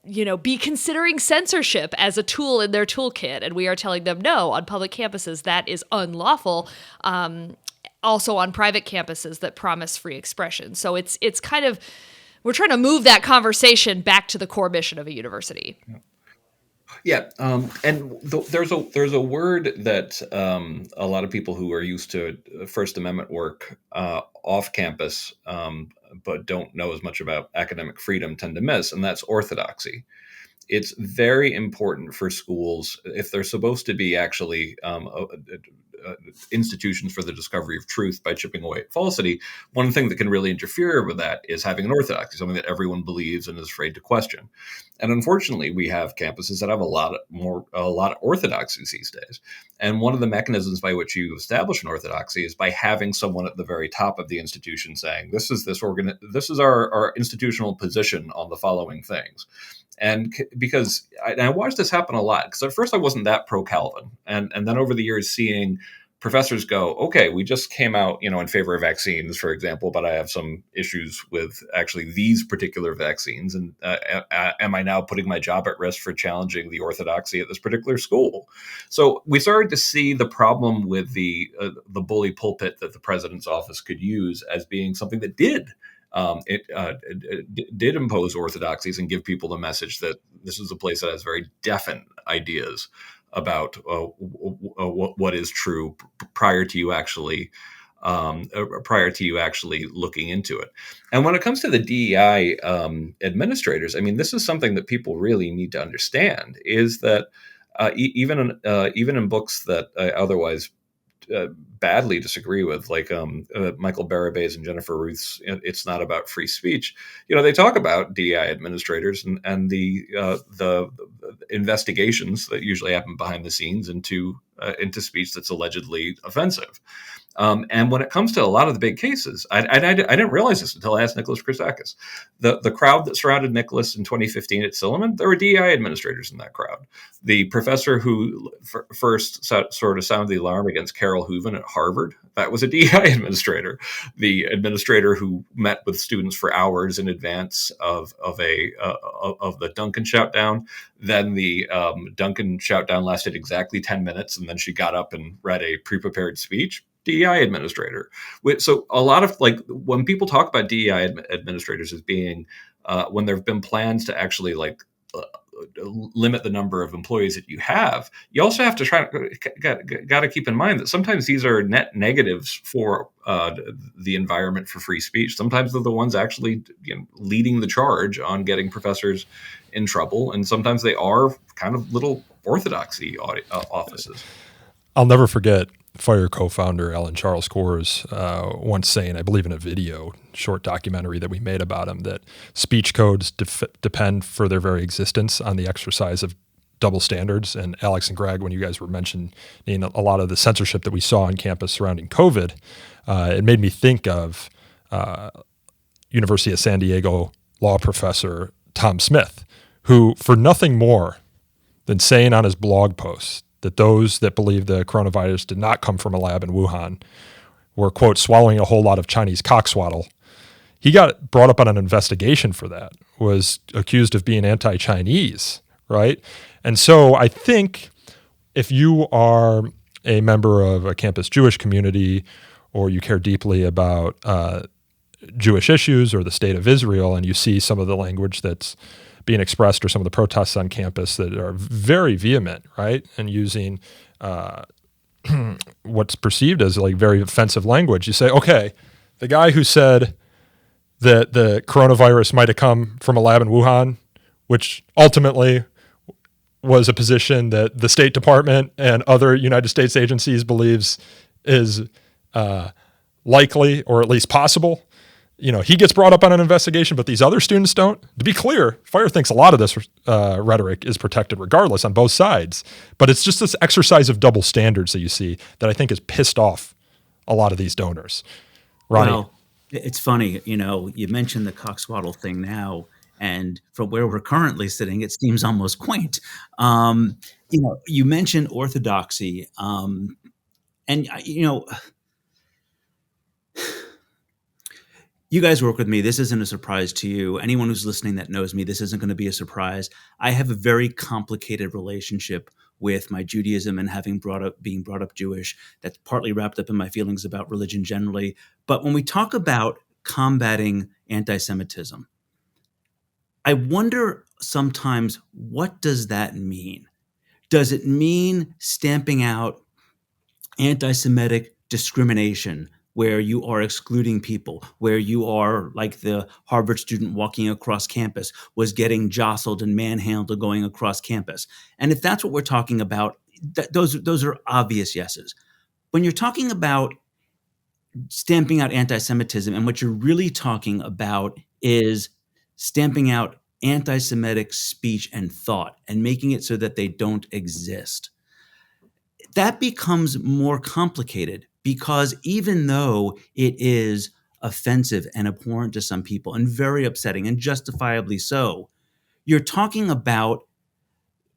be considering censorship as a tool in their toolkit. And we are telling them, no, on public campuses, that is unlawful. Also on private campuses that promise free expression. So it's kind of, we're trying to move that conversation back to the core mission of a university. Yeah, and there's a word that a lot of people who are used to First Amendment work off campus, but don't know as much about academic freedom, tend to miss, and that's orthodoxy. It's very important for schools, if they're supposed to be actually institutions for the discovery of truth by chipping away at falsity. One thing that can really interfere with that is having an orthodoxy, something that everyone believes and is afraid to question. And unfortunately, we have campuses that have a lot of orthodoxies these days. And one of the mechanisms by which you establish an orthodoxy is by having someone at the very top of the institution saying, this is our institutional position on the following things. And because I watched this happen a lot, because at first I wasn't that pro Kalven. And then over the years, seeing professors go, okay, we just came out, in favor of vaccines, for example, but I have some issues with actually these particular vaccines. And am I now putting my job at risk for challenging the orthodoxy at this particular school? So we started to see the problem with the bully pulpit that the president's office could use as being something that did impose orthodoxies and give people the message that this is a place that has very definite ideas about what is true prior to you actually looking into it. And when it comes to the DEI administrators, this is something that people really need to understand, is that even in books that I otherwise badly disagree with, like Michael Barabay's and Jennifer Ruth's It's Not About Free Speech, they talk about DEI administrators and the investigations that usually happen behind the scenes into speech that's allegedly offensive. And when it comes to a lot of the big cases, I didn't realize this until I asked Nicholas Christakis. The crowd that surrounded Nicholas in 2015 at Silliman, there were DEI administrators in that crowd. The professor who first sort of sounded the alarm against Carol Hooven at Harvard, that was a DEI administrator. The administrator who met with students for hours in advance of the Duncan shoutdown. Then the Duncan shoutdown lasted exactly 10 minutes, and then she got up and read a pre-prepared speech. DEI administrator. So a lot of when people talk about DEI administrators as being when there have been plans to actually limit the number of employees that you have, you also have to got to keep in mind that sometimes these are net negatives for the environment for free speech. Sometimes they're the ones actually leading the charge on getting professors in trouble, and sometimes they are kind of little orthodoxy offices. I'll never forget FIRE co-founder Alan Charles Coors once saying, I believe in a short documentary that we made about him, that speech codes depend for their very existence on the exercise of double standards. And Alex and Greg, when you guys were mentioning a lot of the censorship that we saw on campus surrounding COVID, it made me think of University of San Diego law professor Tom Smith, who, for nothing more than saying on his blog post that those that believe the coronavirus did not come from a lab in Wuhan were, quote, swallowing a whole lot of Chinese cockswaddle. He got brought up on an investigation for that, was accused of being anti-Chinese, right? And so I think if you are a member of a campus Jewish community, or you care deeply about Jewish issues or the state of Israel, and you see some of the language that's being expressed or some of the protests on campus that are very vehement, right? And using what's perceived as very offensive language. You say, okay, the guy who said that the coronavirus might have come from a lab in Wuhan, which ultimately was a position that the State Department and other United States agencies believes is likely or at least possible. He gets brought up on an investigation, but these other students don't. To be clear, FIRE thinks a lot of this rhetoric is protected regardless on both sides. But it's just this exercise of double standards that you see that I think has pissed off a lot of these donors. Ronnie? Well, it's funny, you mentioned the cockswaddle thing now, and from where we're currently sitting, it seems almost quaint. You mentioned orthodoxy, and you guys work with me. This isn't a surprise to you. Anyone who's listening that knows me, this isn't going to be a surprise. I have a very complicated relationship with my Judaism and being brought up Jewish. That's partly wrapped up in my feelings about religion generally. But when we talk about combating anti-Semitism, I wonder sometimes, what does that mean? Does it mean stamping out anti-Semitic discrimination, where you are excluding people, where you are like the Harvard student walking across campus was getting jostled and manhandled going across campus? And if that's what we're talking about, those are obvious yeses. When you're talking about stamping out anti-Semitism, and what you're really talking about is stamping out anti-Semitic speech and thought and making it so that they don't exist, that becomes more complicated, because even though it is offensive and abhorrent to some people and very upsetting, and justifiably so, you're talking about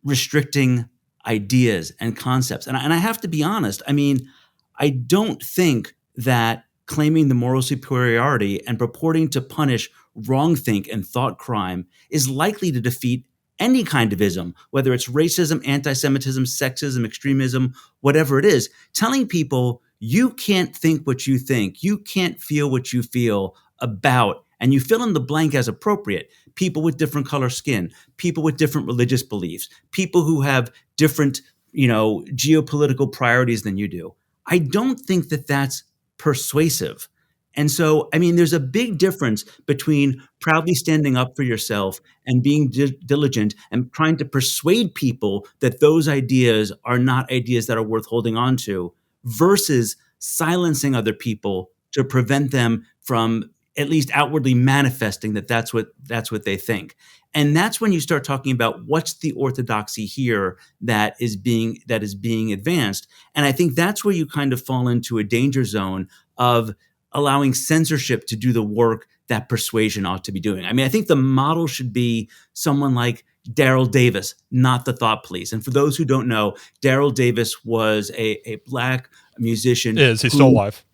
restricting ideas and concepts. And I have to be honest, I don't think that claiming the moral superiority and purporting to punish wrongthink and thought crime is likely to defeat any kind of ism, whether it's racism, anti-Semitism, sexism, extremism, whatever it is. Telling people you can't think what you think, you can't feel what you feel about, and you fill in the blank as appropriate. People with different color skin, people with different religious beliefs, people who have different, geopolitical priorities than you do. I don't think that that's persuasive. And so, there's a big difference between proudly standing up for yourself and being diligent and trying to persuade people that those ideas are not ideas that are worth holding on to, versus silencing other people to prevent them from at least outwardly manifesting that that's what they think. And that's when you start talking about what's the orthodoxy here that is being advanced. And I think that's where you kind of fall into a danger zone of allowing censorship to do the work that persuasion ought to be doing. I mean, I think the model should be someone like Daryl Davis, not the thought police. And for those who don't know, Daryl Davis was a black musician. Is he still alive?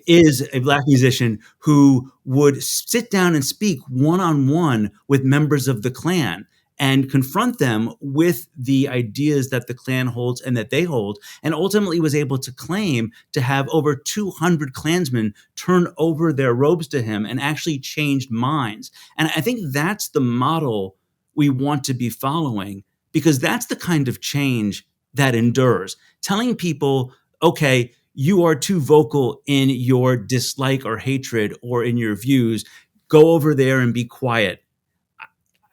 Is a black musician who would sit down and speak one-on-one with members of the Klan and confront them with the ideas that the Klan holds and that they hold, and ultimately was able to claim to have over 200 Klansmen turn over their robes to him and actually changed minds. And I think that's the model we want to be following, because that's the kind of change that endures. Telling people, okay, you are too vocal in your dislike or hatred or in your views, go over there and be quiet.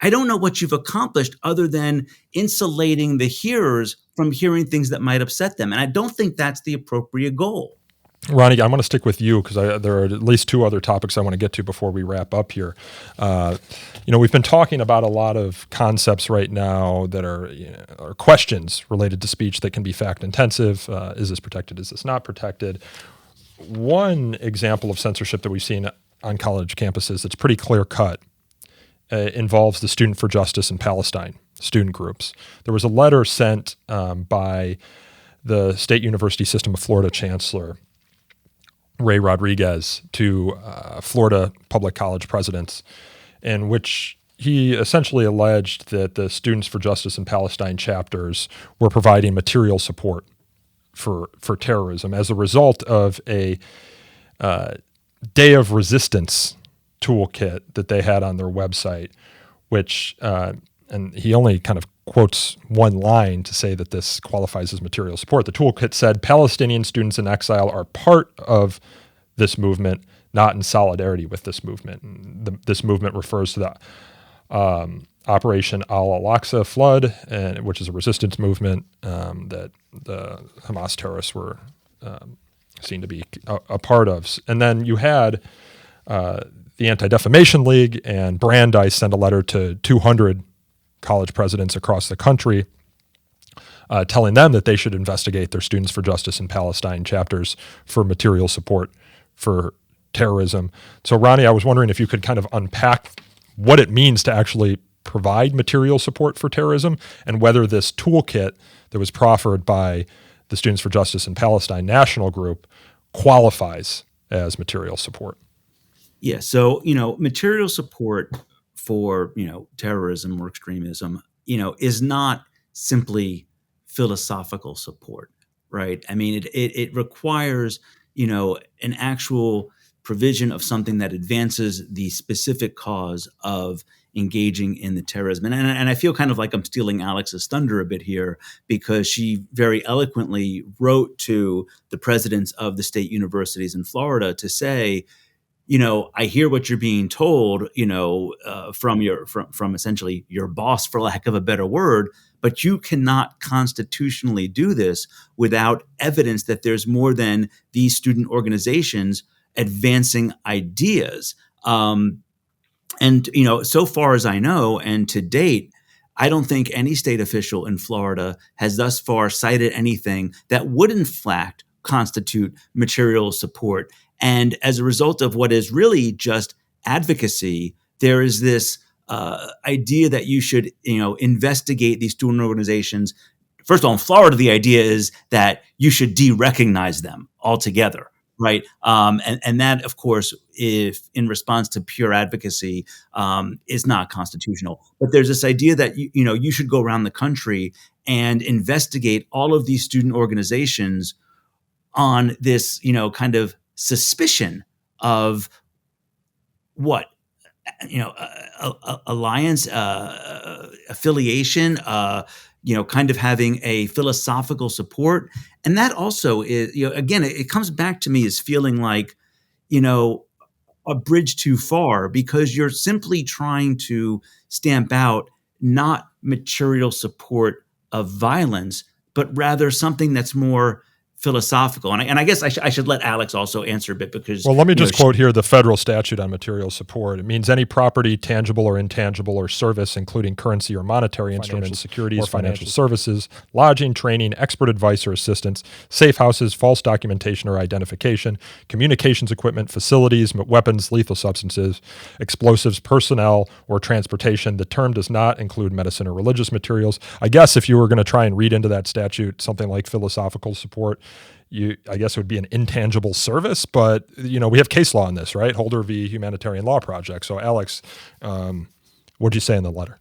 I don't know what you've accomplished other than insulating the hearers from hearing things that might upset them. And I don't think that's the appropriate goal. Ronnie, I want to stick with you because there are at least two other topics I want to get to before we wrap up here. We've been talking about a lot of concepts right now that are questions related to speech that can be fact intensive. Is this protected? Is this not protected? One example of censorship that we've seen on college campuses that's pretty clear cut involves the Student for Justice in Palestine student groups. There was a letter sent by the State University System of Florida Chancellor Ray Rodriguez to Florida public college presidents, in which he essentially alleged that the Students for Justice in Palestine chapters were providing material support for terrorism as a result of a Day of Resistance toolkit that they had on their website, which, and he only kind of quotes one line to say that this qualifies as material support. The toolkit said, Palestinian students in exile are part of this movement, not in solidarity with this movement. And this movement refers to the Operation Al-Aqsa Flood, which is a resistance movement that the Hamas terrorists were seen to be a part of. And then you had the Anti-Defamation League and Brandeis send a letter to 200 college presidents across the country telling them that they should investigate their Students for Justice in Palestine chapters for material support for terrorism. So, Ronnie, I was wondering if you could kind of unpack what it means to actually provide material support for terrorism and whether this toolkit that was proffered by the Students for Justice in Palestine national group qualifies as material support. Yeah, so, material support for, terrorism or extremism, is not simply philosophical support, right? I mean, it requires, an actual provision of something that advances the specific cause of engaging in the terrorism. And I feel kind of like I'm stealing Alex's thunder a bit here, because she very eloquently wrote to the presidents of the state universities in Florida to say, I hear what you're being told, from essentially your boss, for lack of a better word, but you cannot constitutionally do this without evidence that there's more than these student organizations advancing ideas. So far as I know, and to date, I don't think any state official in Florida has thus far cited anything that would in fact constitute material support. And as a result of what is really just advocacy, there is this idea that you should, investigate these student organizations. First of all, in Florida, the idea is that you should de-recognize them altogether, right? And that, of course, if in response to pure advocacy, is not constitutional. But there's this idea that you should go around the country and investigate all of these student organizations on this, kind of suspicion of what, alliance, affiliation, kind of having a philosophical support. And that also is, again, it comes back to me as feeling like, a bridge too far, because you're simply trying to stamp out not material support of violence, but rather something that's more philosophical. And I guess I should let Alex also answer a bit because. Well, let me just quote here the federal statute on material support. It means any property, tangible or intangible, or service, including currency or monetary instruments, securities, financial services, lodging, training, expert advice or assistance, safe houses, false documentation or identification, communications equipment, facilities, weapons, lethal substances, explosives, personnel, or transportation. The term does not include medicine or religious materials. I guess if you were going to try and read into that statute something like philosophical support, I guess it would be an intangible service, but we have case law on this, right? Holder v. Humanitarian Law Project. So, Alex, what'd you say in the letter?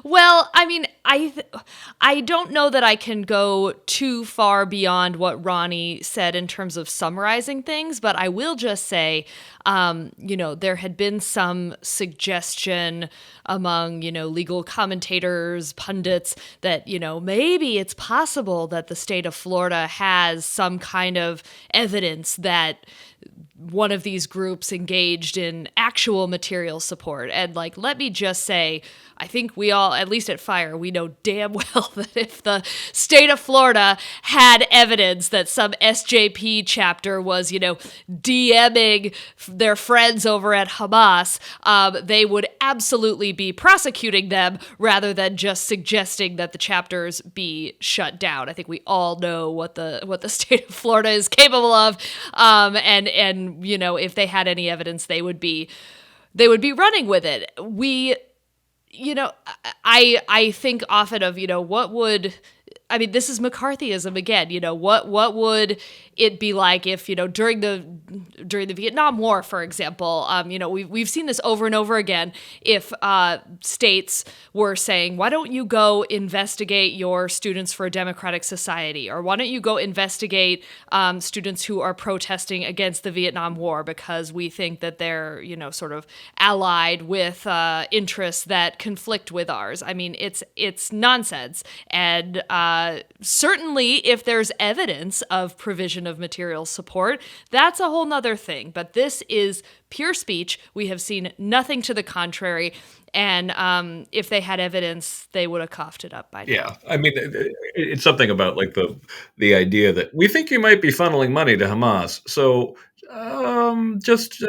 Well, I mean, I don't know that I can go too far beyond what Ronnie said in terms of summarizing things, but I will just say, there had been some suggestion among, legal commentators, pundits, that, maybe it's possible that the state of Florida has some kind of evidence that one of these groups engaged in actual material support. And let me just say, I think we all, at least at FIRE, we know damn well that if the state of Florida had evidence that some SJP chapter was, DMing their friends over at Hamas, they would absolutely be prosecuting them rather than just suggesting that the chapters be shut down. I think we all know what the state of Florida is capable of, and if they had any evidence, they would be running with it. I think often of, this is McCarthyism again. What would it be like if, during the Vietnam War, for example, we've seen this over and over again. If states were saying, why don't you go investigate your Students for a Democratic Society, or why don't you go investigate students who are protesting against the Vietnam War because we think that they're, sort of allied with interests that conflict with ours. I mean, it's nonsense. And certainly if there's evidence of provision of material support, that's a whole nother thing. But this is pure speech. We have seen nothing to the contrary. And if they had evidence, they would have coughed it up by now. Yeah, I mean, it's something about the idea that we think you might be funneling money to Hamas, so just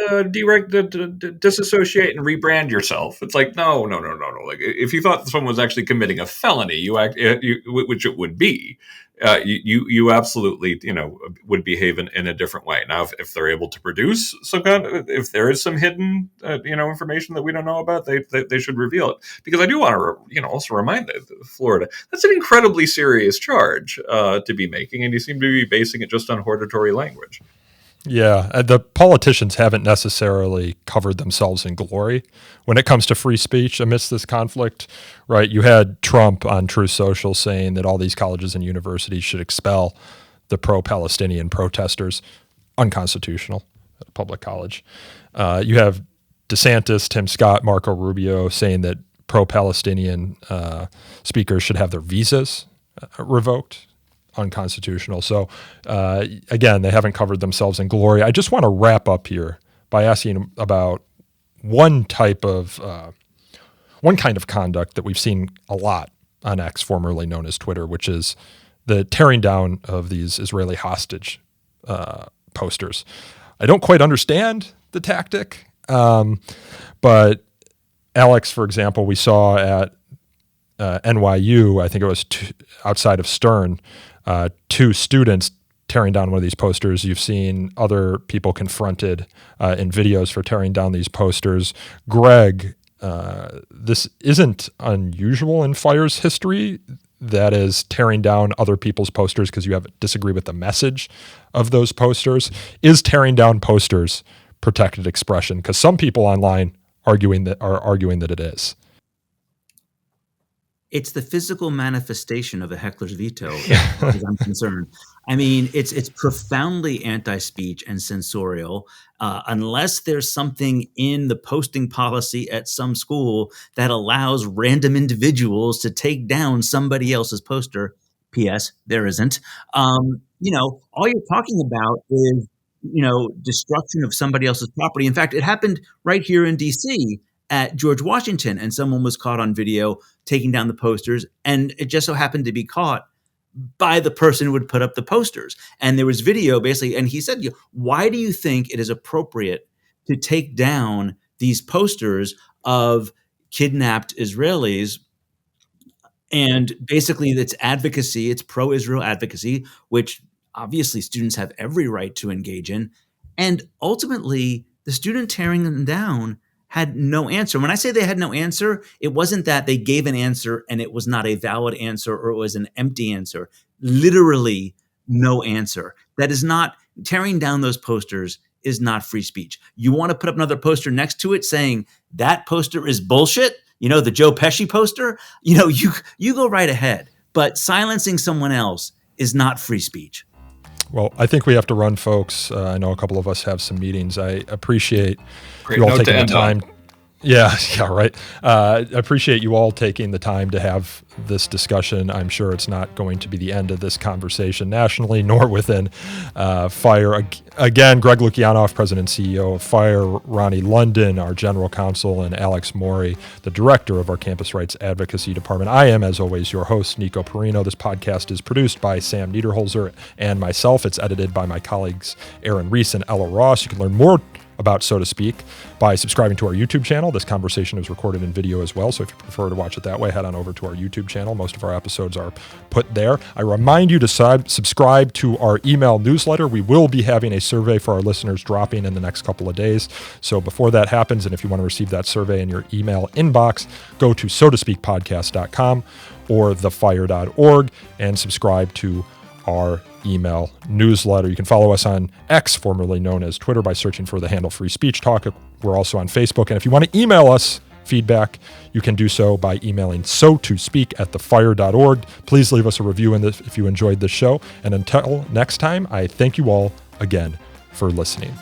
disassociate and rebrand yourself. It's like no. Like if you thought someone was actually committing a felony, which it would be, you absolutely would behave in a different way. Now, if they're able to produce if there is some hidden information that we don't know about, they should reveal it, because I do want to also remind Florida that's an incredibly serious charge to be making, and you seem to be basing it just on hortatory language. Yeah, the politicians haven't necessarily covered themselves in glory when it comes to free speech amidst this conflict, right? You had Trump on Truth Social saying that all these colleges and universities should expel the pro-Palestinian protesters. Unconstitutional at a public college. You have DeSantis, Tim Scott, Marco Rubio saying that pro-Palestinian speakers should have their visas revoked. Unconstitutional. So again, they haven't covered themselves in glory. I just want to wrap up here by asking about one kind of conduct that we've seen a lot on X, formerly known as Twitter, which is the tearing down of these Israeli hostage posters. I don't quite understand the tactic, but Alex, for example, we saw at NYU, I think it was outside of Stern, 2 students tearing down one of these posters. You've seen other people confronted in videos for tearing down these posters. Greg, this isn't unusual in FIRE's history, that is tearing down other people's posters because you disagree with the message of those posters. Is tearing down posters protected expression? Because some people online are arguing that it is. It's the physical manifestation of a heckler's veto, as far as I'm concerned. I mean, it's profoundly anti-speech and censorial, unless there's something in the posting policy at some school that allows random individuals to take down somebody else's poster. P.S. There isn't. All you're talking about is, destruction of somebody else's property. In fact, it happened right here in D.C. at George Washington, and someone was caught on video taking down the posters, and it just so happened to be caught by the person who would put up the posters. And there was video basically, and he said, why do you think it is appropriate to take down these posters of kidnapped Israelis? And basically it's advocacy, it's pro-Israel advocacy, which obviously students have every right to engage in. And ultimately, the student tearing them down had no answer. When I say they had no answer, it wasn't that they gave an answer and it was not a valid answer or it was an empty answer. Literally no answer. That is not, tearing down those posters is not free speech. You want to put up another poster next to it saying that poster is bullshit? The Joe Pesci poster? You go right ahead. But silencing someone else is not free speech. Well, I think we have to run, folks. I know a couple of us have some meetings. I appreciate Great you all note taking to the end time. on. Yeah, right. I appreciate you all taking the time to have this discussion. I'm sure it's not going to be the end of this conversation nationally, nor within FIRE. Again, Greg Lukianoff, President and CEO of FIRE, Ronnie London, our General Counsel, and Alex Morey, the Director of our Campus Rights Advocacy Department. I am, as always, your host, Nico Perrino. This podcast is produced by Sam Niederholzer and myself. It's edited by my colleagues Aaron Reese and Ella Ross. You can learn more about So to Speak by subscribing to our YouTube channel. This conversation is recorded in video as well, so if you prefer to watch it that way, head on over to our YouTube channel. Most of our episodes are put there. I remind you to subscribe to our email newsletter. We will be having a survey for our listeners dropping in the next couple of days. So before that happens, and if you want to receive that survey in your email inbox, go to sotospeakpodcast.com or thefire.org and subscribe to our email newsletter. You can follow us on X, formerly known as Twitter, by searching for the handle Free Speech Talk. We're also on Facebook. And if you want to email us feedback, you can do so by emailing sotospeak@thefire.org. Please leave us a review if you enjoyed this show. And until next time, I thank you all again for listening.